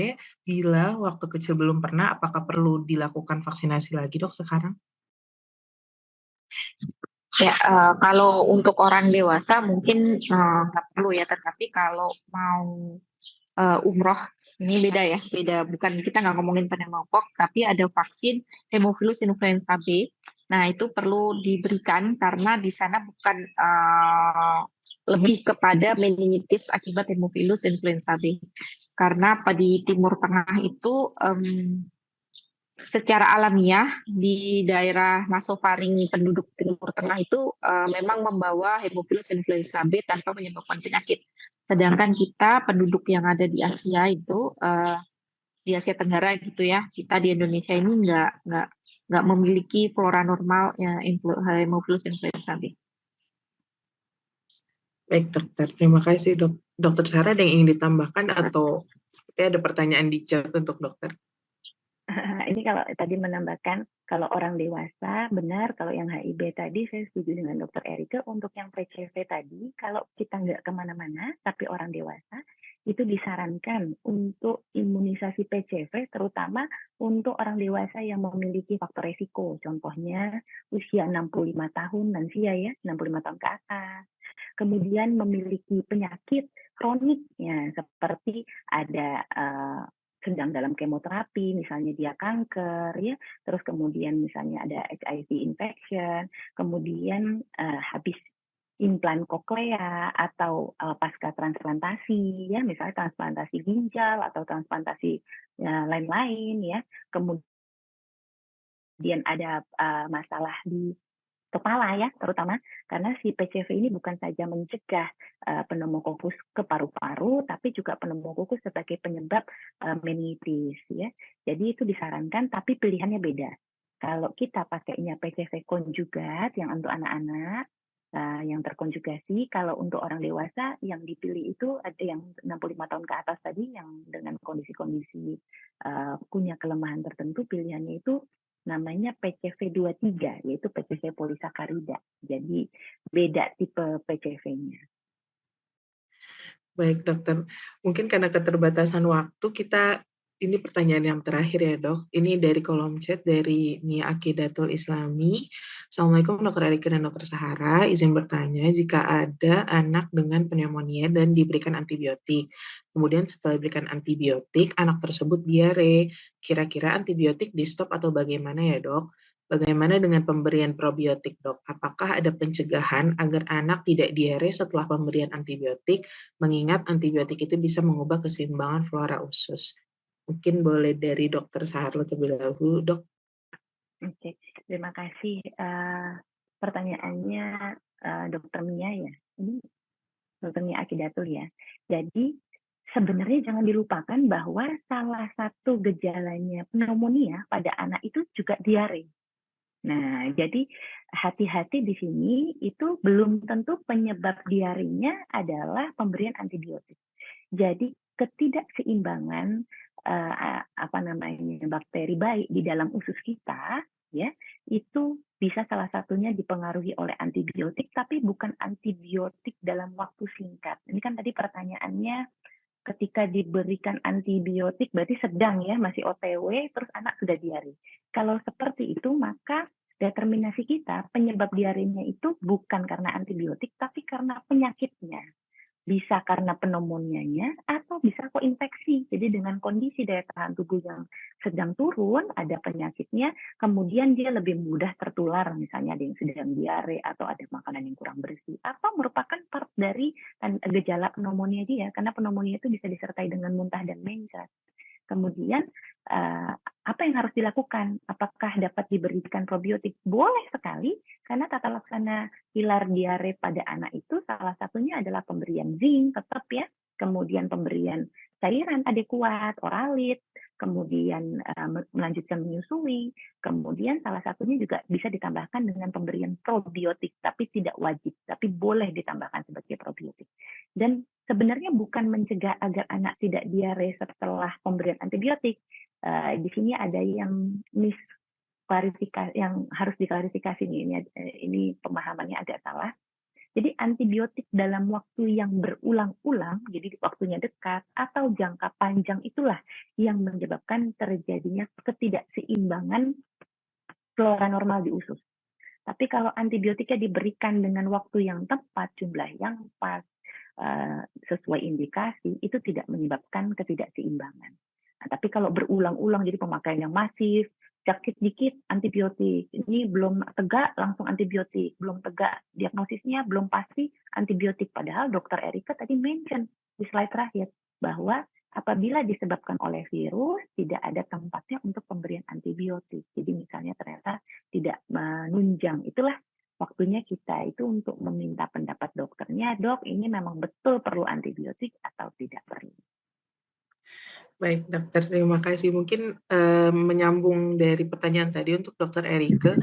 bila waktu kecil belum pernah, apakah perlu dilakukan vaksinasi lagi dok sekarang? Ya, kalau untuk orang dewasa mungkin nggak perlu ya, tetapi kalau mau umroh ini beda ya, beda, bukan, kita nggak ngomongin pneumokok, tapi ada vaksin Haemophilus influenza B. Nah itu perlu diberikan karena di sana bukan lebih kepada meningitis akibat Haemophilus influenza B. Karena di Timur Tengah itu secara alamiah di daerah nasofaring penduduk Timur Tengah itu memang membawa Haemophilus influenza B tanpa menyebabkan penyakit. Sedangkan kita penduduk yang ada di Asia itu di Asia Tenggara gitu ya, kita di Indonesia ini nggak memiliki flora normal ya Haemophilus influenza B. Baik dokter, terima kasih dok. Dokter Sarah ada yang ingin ditambahkan atau seperti ada pertanyaan di chat untuk dokter? Ini kalau tadi menambahkan, kalau orang dewasa, benar, kalau yang HIV tadi, saya setuju dengan dokter Erike, untuk yang PCV tadi, kalau kita nggak kemana-mana, tapi orang dewasa, itu disarankan untuk imunisasi PCV, terutama untuk orang dewasa yang memiliki faktor resiko, contohnya usia 65 tahun, lansia ya, 65 tahun ke atas, kemudian memiliki penyakit kronik, ya, seperti ada sedang dalam kemoterapi, misalnya dia kanker, ya, terus kemudian misalnya ada HIV infection, kemudian habis implan koklea atau pasca transplantasi, ya, misalnya transplantasi ginjal atau transplantasi lain-lain, ya, kemudian ada masalah di kepala ya, terutama karena si PCV ini bukan saja mencegah pneumokokus ke paru-paru, tapi juga pneumokokus sebagai penyebab meningitis ya. Jadi itu disarankan, tapi pilihannya beda. Kalau kita pakainya PCV konjugat yang untuk anak-anak yang terkonjugasi, kalau untuk orang dewasa yang dipilih itu ada yang 65 tahun ke atas tadi yang dengan kondisi-kondisi punya kelemahan tertentu, pilihannya itu namanya PCV 23, yaitu PCV polisakarida. Jadi beda tipe PCV-nya. Baik dokter, mungkin karena keterbatasan waktu kita, ini pertanyaan yang terakhir ya dok. Ini dari kolom chat dari Mia Akidatul Islami. Assalamualaikum dokter Erike dan dokter Sahara. Izin bertanya, jika ada anak dengan pneumonia dan diberikan antibiotik, kemudian setelah diberikan antibiotik, anak tersebut diare, kira-kira antibiotik di stop atau bagaimana ya dok? Bagaimana dengan pemberian probiotik dok? Apakah ada pencegahan agar anak tidak diare setelah pemberian antibiotik, mengingat antibiotik itu bisa mengubah keseimbangan flora usus? Mungkin boleh dari dokter Sahar terlebih dahulu, dok. Oke, terima kasih. Pertanyaannya dokter Mia ya. Ini dokter Mia Akidatul ya. Jadi sebenarnya jangan dilupakan bahwa salah satu gejalanya pneumonia pada anak itu juga diare. Nah, jadi hati-hati di sini, itu belum tentu penyebab diarenya adalah pemberian antibiotik. Jadi ketidakseimbangan bakteri baik di dalam usus kita, ya, itu bisa salah satunya dipengaruhi oleh antibiotik, tapi bukan antibiotik dalam waktu singkat. Ini kan tadi pertanyaannya, ketika diberikan antibiotik berarti sedang ya, masih OTW, terus anak sudah diare. Kalau seperti itu, maka determinasi kita penyebab diarenya itu bukan karena antibiotik, tapi karena penyakitnya. Bisa karena pneumonia-nya atau bisa koinfeksi. Jadi dengan kondisi daya tahan tubuh yang sedang turun, ada penyakitnya, kemudian dia lebih mudah tertular, misalnya ada yang sedang diare atau ada makanan yang kurang bersih, atau merupakan part dari gejala pneumonia dia, karena pneumonia itu bisa disertai dengan muntah dan mencret. Kemudian apa yang harus dilakukan? Apakah dapat diberikan probiotik? Boleh sekali, karena tata laksana pilar diare pada anak itu salah satunya adalah pemberian zinc tetap ya, kemudian pemberian cairan adekuat, oralit, kemudian melanjutkan menyusui, kemudian salah satunya juga bisa ditambahkan dengan pemberian probiotik, tapi tidak wajib, tapi boleh ditambahkan sebagai probiotik. Dan sebenarnya bukan mencegah agar anak tidak diare setelah pemberian antibiotik. Di sini ada yang klarifikasi, yang harus diklarifikasi nih, ini pemahamannya agak salah. Jadi antibiotik dalam waktu yang berulang-ulang, jadi waktunya dekat atau jangka panjang, itulah yang menyebabkan terjadinya ketidakseimbangan flora normal di usus. Tapi kalau antibiotiknya diberikan dengan waktu yang tepat, jumlah yang pas, sesuai indikasi, itu tidak menyebabkan ketidakseimbangan. Nah, tapi kalau berulang-ulang jadi pemakaian yang masif, sakit dikit antibiotik, ini belum tegak langsung antibiotik, belum tegak diagnosisnya, belum pasti antibiotik. Padahal Dokter Erika tadi mention di slide terakhir bahwa apabila disebabkan oleh virus, tidak ada tempatnya untuk pemberian antibiotik. Jadi misalnya ternyata tidak menunjang, itulah waktunya kita itu untuk meminta pendapat dokternya, dok ini memang betul perlu antibiotik atau tidak perlu. Baik, dokter, terima kasih. Mungkin menyambung dari pertanyaan tadi untuk dokter Erika,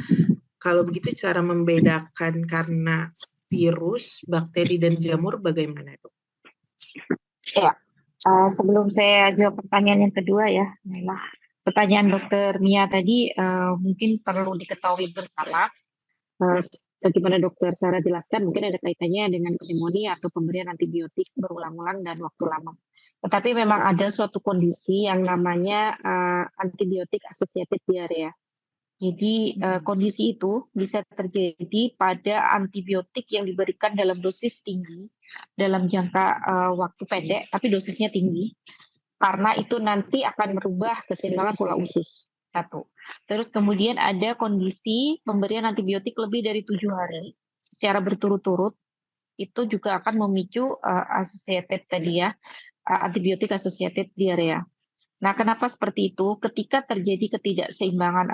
kalau begitu cara membedakan karena virus, bakteri, dan jamur bagaimana, dok? Ya, sebelum saya jawab pertanyaan yang kedua ya, nah, pertanyaan dokter Mia tadi mungkin perlu diketahui bersama. Bagaimana dokter Sarah jelaskan, mungkin ada kaitannya dengan pneumonia atau pemberian antibiotik berulang-ulang dan waktu lama. Tetapi memang ada suatu kondisi yang namanya antibiotik associated diarrhea. Jadi kondisi itu bisa terjadi pada antibiotik yang diberikan dalam dosis tinggi, dalam jangka waktu pendek, tapi dosisnya tinggi, karena itu nanti akan merubah keseimbangan pola usus. Satu. Terus kemudian ada kondisi pemberian antibiotik lebih dari 7 hari secara berturut-turut, itu juga akan memicu associated tadi ya, antibiotik associated diarrhea. Nah, kenapa seperti itu? Ketika terjadi ketidakseimbangan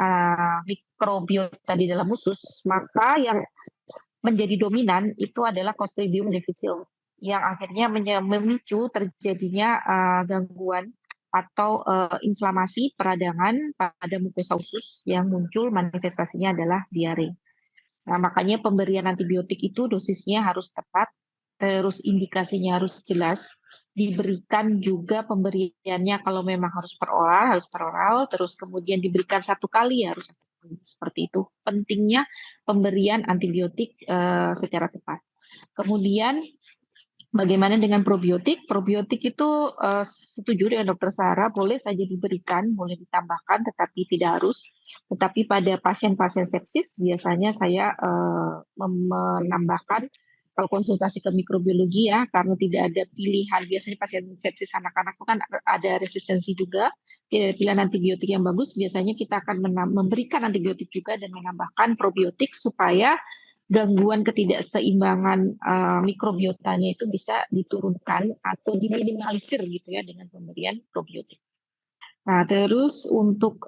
mikrobiota di dalam usus, maka yang menjadi dominan itu adalah Clostridium difficile, yang akhirnya memicu terjadinya gangguan atau inflamasi peradangan pada mukosa usus yang muncul manifestasinya adalah diare. Nah, makanya pemberian antibiotik itu dosisnya harus tepat, terus indikasinya harus jelas, diberikan juga pemberiannya kalau memang harus per oral, terus kemudian diberikan 1 kali harus seperti itu. Pentingnya pemberian antibiotik secara tepat. Kemudian bagaimana dengan probiotik? Probiotik itu setuju dengan Dokter Sarah, boleh saja diberikan, boleh ditambahkan, tetapi tidak harus. Tetapi pada pasien-pasien sepsis, biasanya saya menambahkan, kalau konsultasi ke mikrobiologi ya, karena tidak ada pilihan. Biasanya pasien sepsis anak-anak itu kan ada resistensi juga, tidak ada pilihan antibiotik yang bagus, biasanya kita akan memberikan antibiotik juga dan menambahkan probiotik supaya gangguan ketidakseimbangan mikrobiotanya itu bisa diturunkan atau diminimalisir gitu ya dengan pemberian probiotik. Nah, terus untuk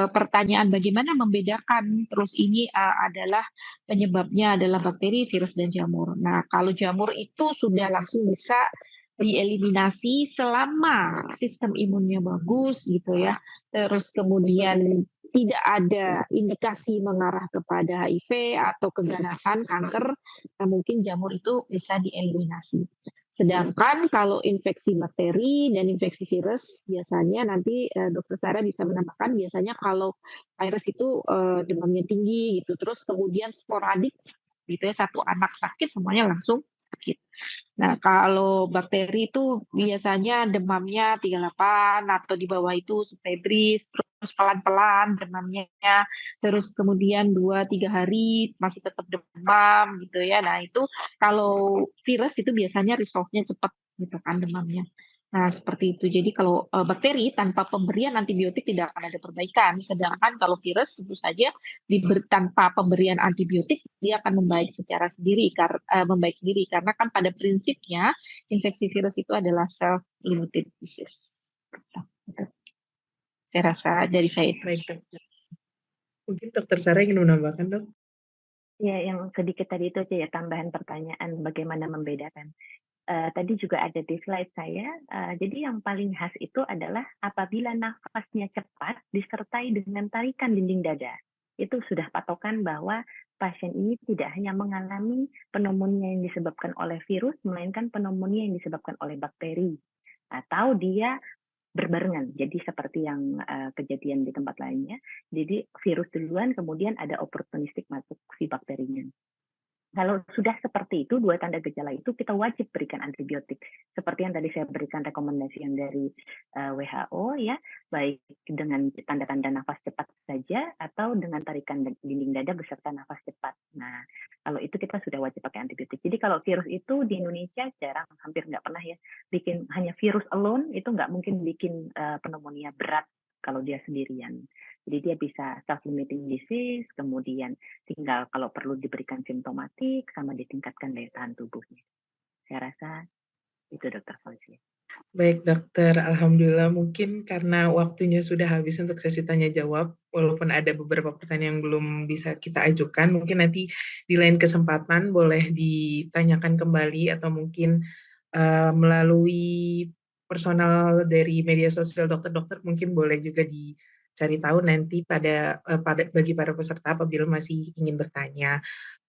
pertanyaan bagaimana membedakan, terus ini adalah penyebabnya adalah bakteri, virus, dan jamur. Nah, kalau jamur itu sudah langsung bisa dieliminasi selama sistem imunnya bagus gitu ya. Terus kemudian tidak ada indikasi mengarah kepada HIV atau keganasan kanker, nah mungkin jamur itu bisa dieliminasi. Sedangkan kalau infeksi bakteri dan infeksi virus, biasanya nanti Dokter Sarah bisa menambahkan, biasanya kalau virus itu demamnya tinggi gitu, terus kemudian sporadik gitu ya, satu anak sakit semuanya langsung sakit. Nah, kalau bakteri itu biasanya demamnya 38 atau di bawah itu subfebris, terus pelan-pelan demamnya, terus kemudian 2-3 hari masih tetap demam gitu ya. Nah, itu kalau virus itu biasanya resolve-nya cepat gitu kan demamnya. Nah, seperti itu. Jadi kalau bakteri tanpa pemberian antibiotik tidak akan ada perbaikan. Sedangkan kalau virus tentu saja tanpa pemberian antibiotik dia akan membaik secara sendiri membaik sendiri karena kan pada prinsipnya infeksi virus itu adalah self limited disease. Saya rasa dari saya itu. Baik, dokter. Mungkin Dokter Sarah ingin menambahkan, Dok? Ya, yang sedikit tadi itu aja ya, tambahan pertanyaan bagaimana membedakan. Tadi juga ada di slide saya, jadi yang paling khas itu adalah apabila nafasnya cepat disertai dengan tarikan dinding dada. Itu sudah patokan bahwa pasien ini tidak hanya mengalami pneumonia yang disebabkan oleh virus, melainkan pneumonia yang disebabkan oleh bakteri. Atau dia berbarengan, jadi seperti yang kejadian di tempat lainnya, jadi virus duluan, kemudian ada opportunistik masuk si bakterinya. Kalau sudah seperti itu, dua tanda gejala itu kita wajib berikan antibiotik. Seperti yang tadi saya berikan rekomendasi yang dari WHO ya, baik dengan tanda-tanda nafas cepat saja atau dengan tarikan dinding dada beserta nafas cepat. Nah, kalau itu kita sudah wajib pakai antibiotik. Jadi kalau virus itu di Indonesia jarang, hampir nggak pernah ya, bikin hanya virus alone itu nggak mungkin bikin pneumonia berat kalau dia sendirian. Jadi dia bisa self-limiting disease, kemudian tinggal kalau perlu diberikan simptomatik, sama ditingkatkan daya tahan tubuhnya. Saya rasa itu Dokter Fauzi. Baik, Dokter. Alhamdulillah mungkin karena waktunya sudah habis untuk sesi tanya jawab, walaupun ada beberapa pertanyaan yang belum bisa kita ajukan, mungkin nanti di lain kesempatan boleh ditanyakan kembali atau mungkin melalui personal dari media sosial dokter-dokter mungkin boleh juga dicari tahu nanti bagi para peserta apabila masih ingin bertanya.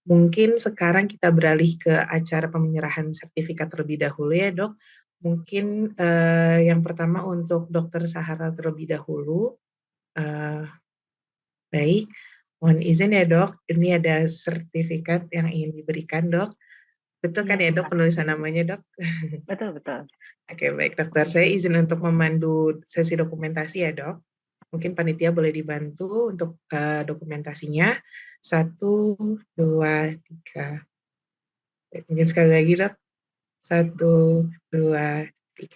Mungkin sekarang kita beralih ke acara penyerahan sertifikat terlebih dahulu ya, Dok. Mungkin yang pertama untuk Dokter Sahara terlebih dahulu. Baik, mohon izin ya, Dok. Ini ada sertifikat yang ingin diberikan, Dok. Betul kan ya, Dok, penulisan namanya, Dok? Betul, betul. Oke, baik, Dokter. Saya izin untuk memandu sesi dokumentasi ya, Dok. Mungkin panitia boleh dibantu untuk dokumentasinya. 1, 2, 3. Mungkin sekali lagi, Dok. 1, 2, 3.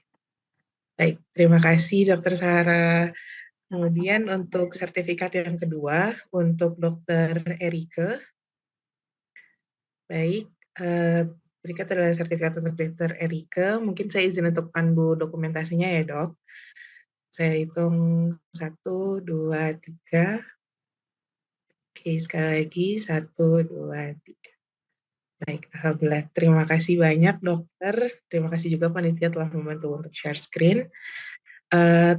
Baik, terima kasih Dokter Sarah. Kemudian untuk sertifikat yang kedua, untuk Dokter Erike. Baik, berikut adalah sertifikat untuk Dokter Erike. Mungkin saya izin untuk pandu dokumentasinya ya, Dok. Saya hitung 1, 2, 3. Oke, sekali lagi 1, 2, 3. Baik, alhamdulillah. Terima kasih banyak, Dokter. Terima kasih juga panitia telah membantu untuk share screen.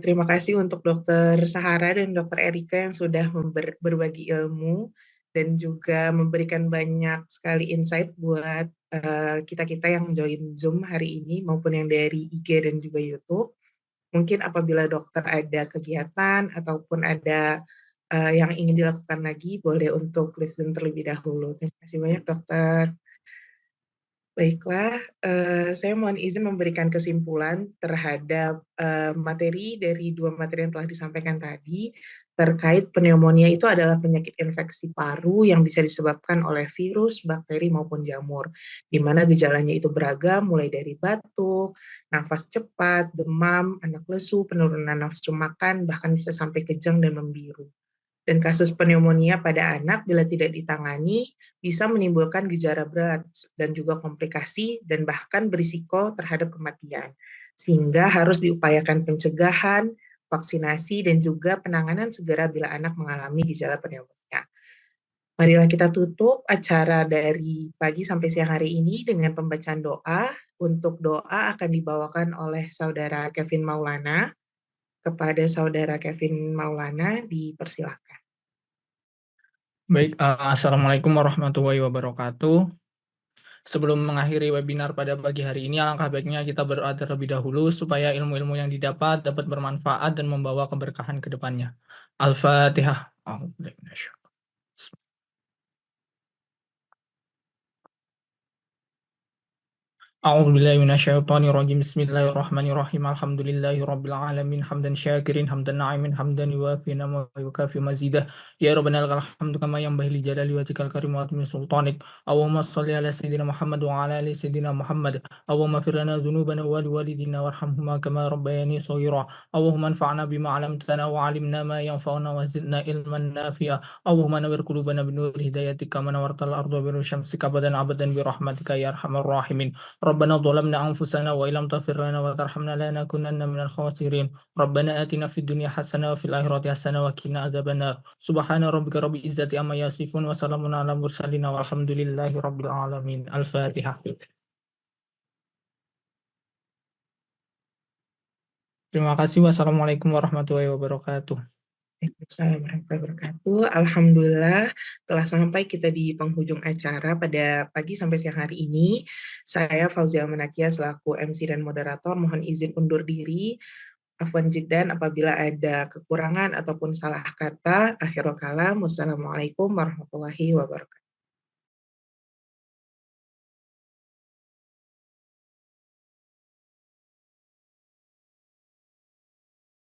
Terima kasih untuk Dokter Sahara dan Dokter Erika yang sudah berbagi ilmu dan juga memberikan banyak sekali insight buat kita-kita yang join Zoom hari ini maupun yang dari IG dan juga YouTube. Mungkin apabila dokter ada kegiatan ataupun ada yang ingin dilakukan lagi, boleh untuk live Zoom terlebih dahulu. Terima kasih banyak, Dokter. Baiklah, saya mohon izin memberikan kesimpulan terhadap materi dari 2 materi yang telah disampaikan tadi terkait pneumonia itu adalah penyakit infeksi paru yang bisa disebabkan oleh virus, bakteri maupun jamur, di mana gejalanya itu beragam mulai dari batuk, nafas cepat, demam, anak lesu, penurunan nafsu makan, bahkan bisa sampai kejang dan membiru. Dan kasus pneumonia pada anak bila tidak ditangani bisa menimbulkan gejala berat dan juga komplikasi dan bahkan berisiko terhadap kematian. Sehingga harus diupayakan pencegahan, vaksinasi, dan juga penanganan segera bila anak mengalami gejala pneumonia. Marilah kita tutup acara dari pagi sampai siang hari ini dengan pembacaan doa untuk doa akan dibawakan oleh Saudara Kevin Maulana. Kepada Saudara Kevin Maulana, dipersilakan. Baik, Assalamualaikum warahmatullahi wabarakatuh. Sebelum mengakhiri webinar pada pagi hari ini, alangkah baiknya kita berdoa terlebih dahulu supaya ilmu-ilmu yang didapat dapat bermanfaat dan membawa keberkahan ke depannya. Al-Fatihah. A'udzubillahi minasyaitonirrajim. Bismillahirrahmanirrahim. Alhamdulillahirabbil alamin. Hamdan syakirin, hamdan na'imin, hamdan yuwafi wa yukafi mazidah. Ya Rabbana lakal hamdu kama yanbaghi li jalali wajhikal karim wa azimi sultanik. Allahumma shalli ala sayyidina Muhammad wa ala ali sayyidina Muhammad. Allahumma ighfir lana dhunubana wa liwalidina warhamhuma kama rabbayani shaghira. Allahumma anfa'na bima 'allamtana wa 'allimna ma yanfa'una wa zidna ilman nafi'a. Allahumma nawwir qulubana binuri hidayatika kama nawwartal arda bi nuri syamsika abadan abadan bi rahmatika ya arhamar rahimin. ربنا ظلمنا أنفسنا وإن لم تغفر لنا وترحمنا لنكونن من الخاسرين ربنا آتنا في الدنيا حسنة وفي الآخرة حسنة وقنا عذاب النار سبحان ربك رب العزة عما يصفون وسلام على المرسلين والحمد لله رب العالمين. Al-Fatihah. Terima kasih. Wassalamualaikum warahmatullahi wabarakatuh. Waalaikumsalam warahmatullahi wabarakatuh. Alhamdulillah telah sampai kita di penghujung acara pada pagi sampai siang hari ini. Saya Fauzia Menakia selaku MC dan moderator mohon izin undur diri. Afwan jiddan apabila ada kekurangan ataupun salah kata. Akhirul kalam. Wassalamualaikum warahmatullahi wabarakatuh.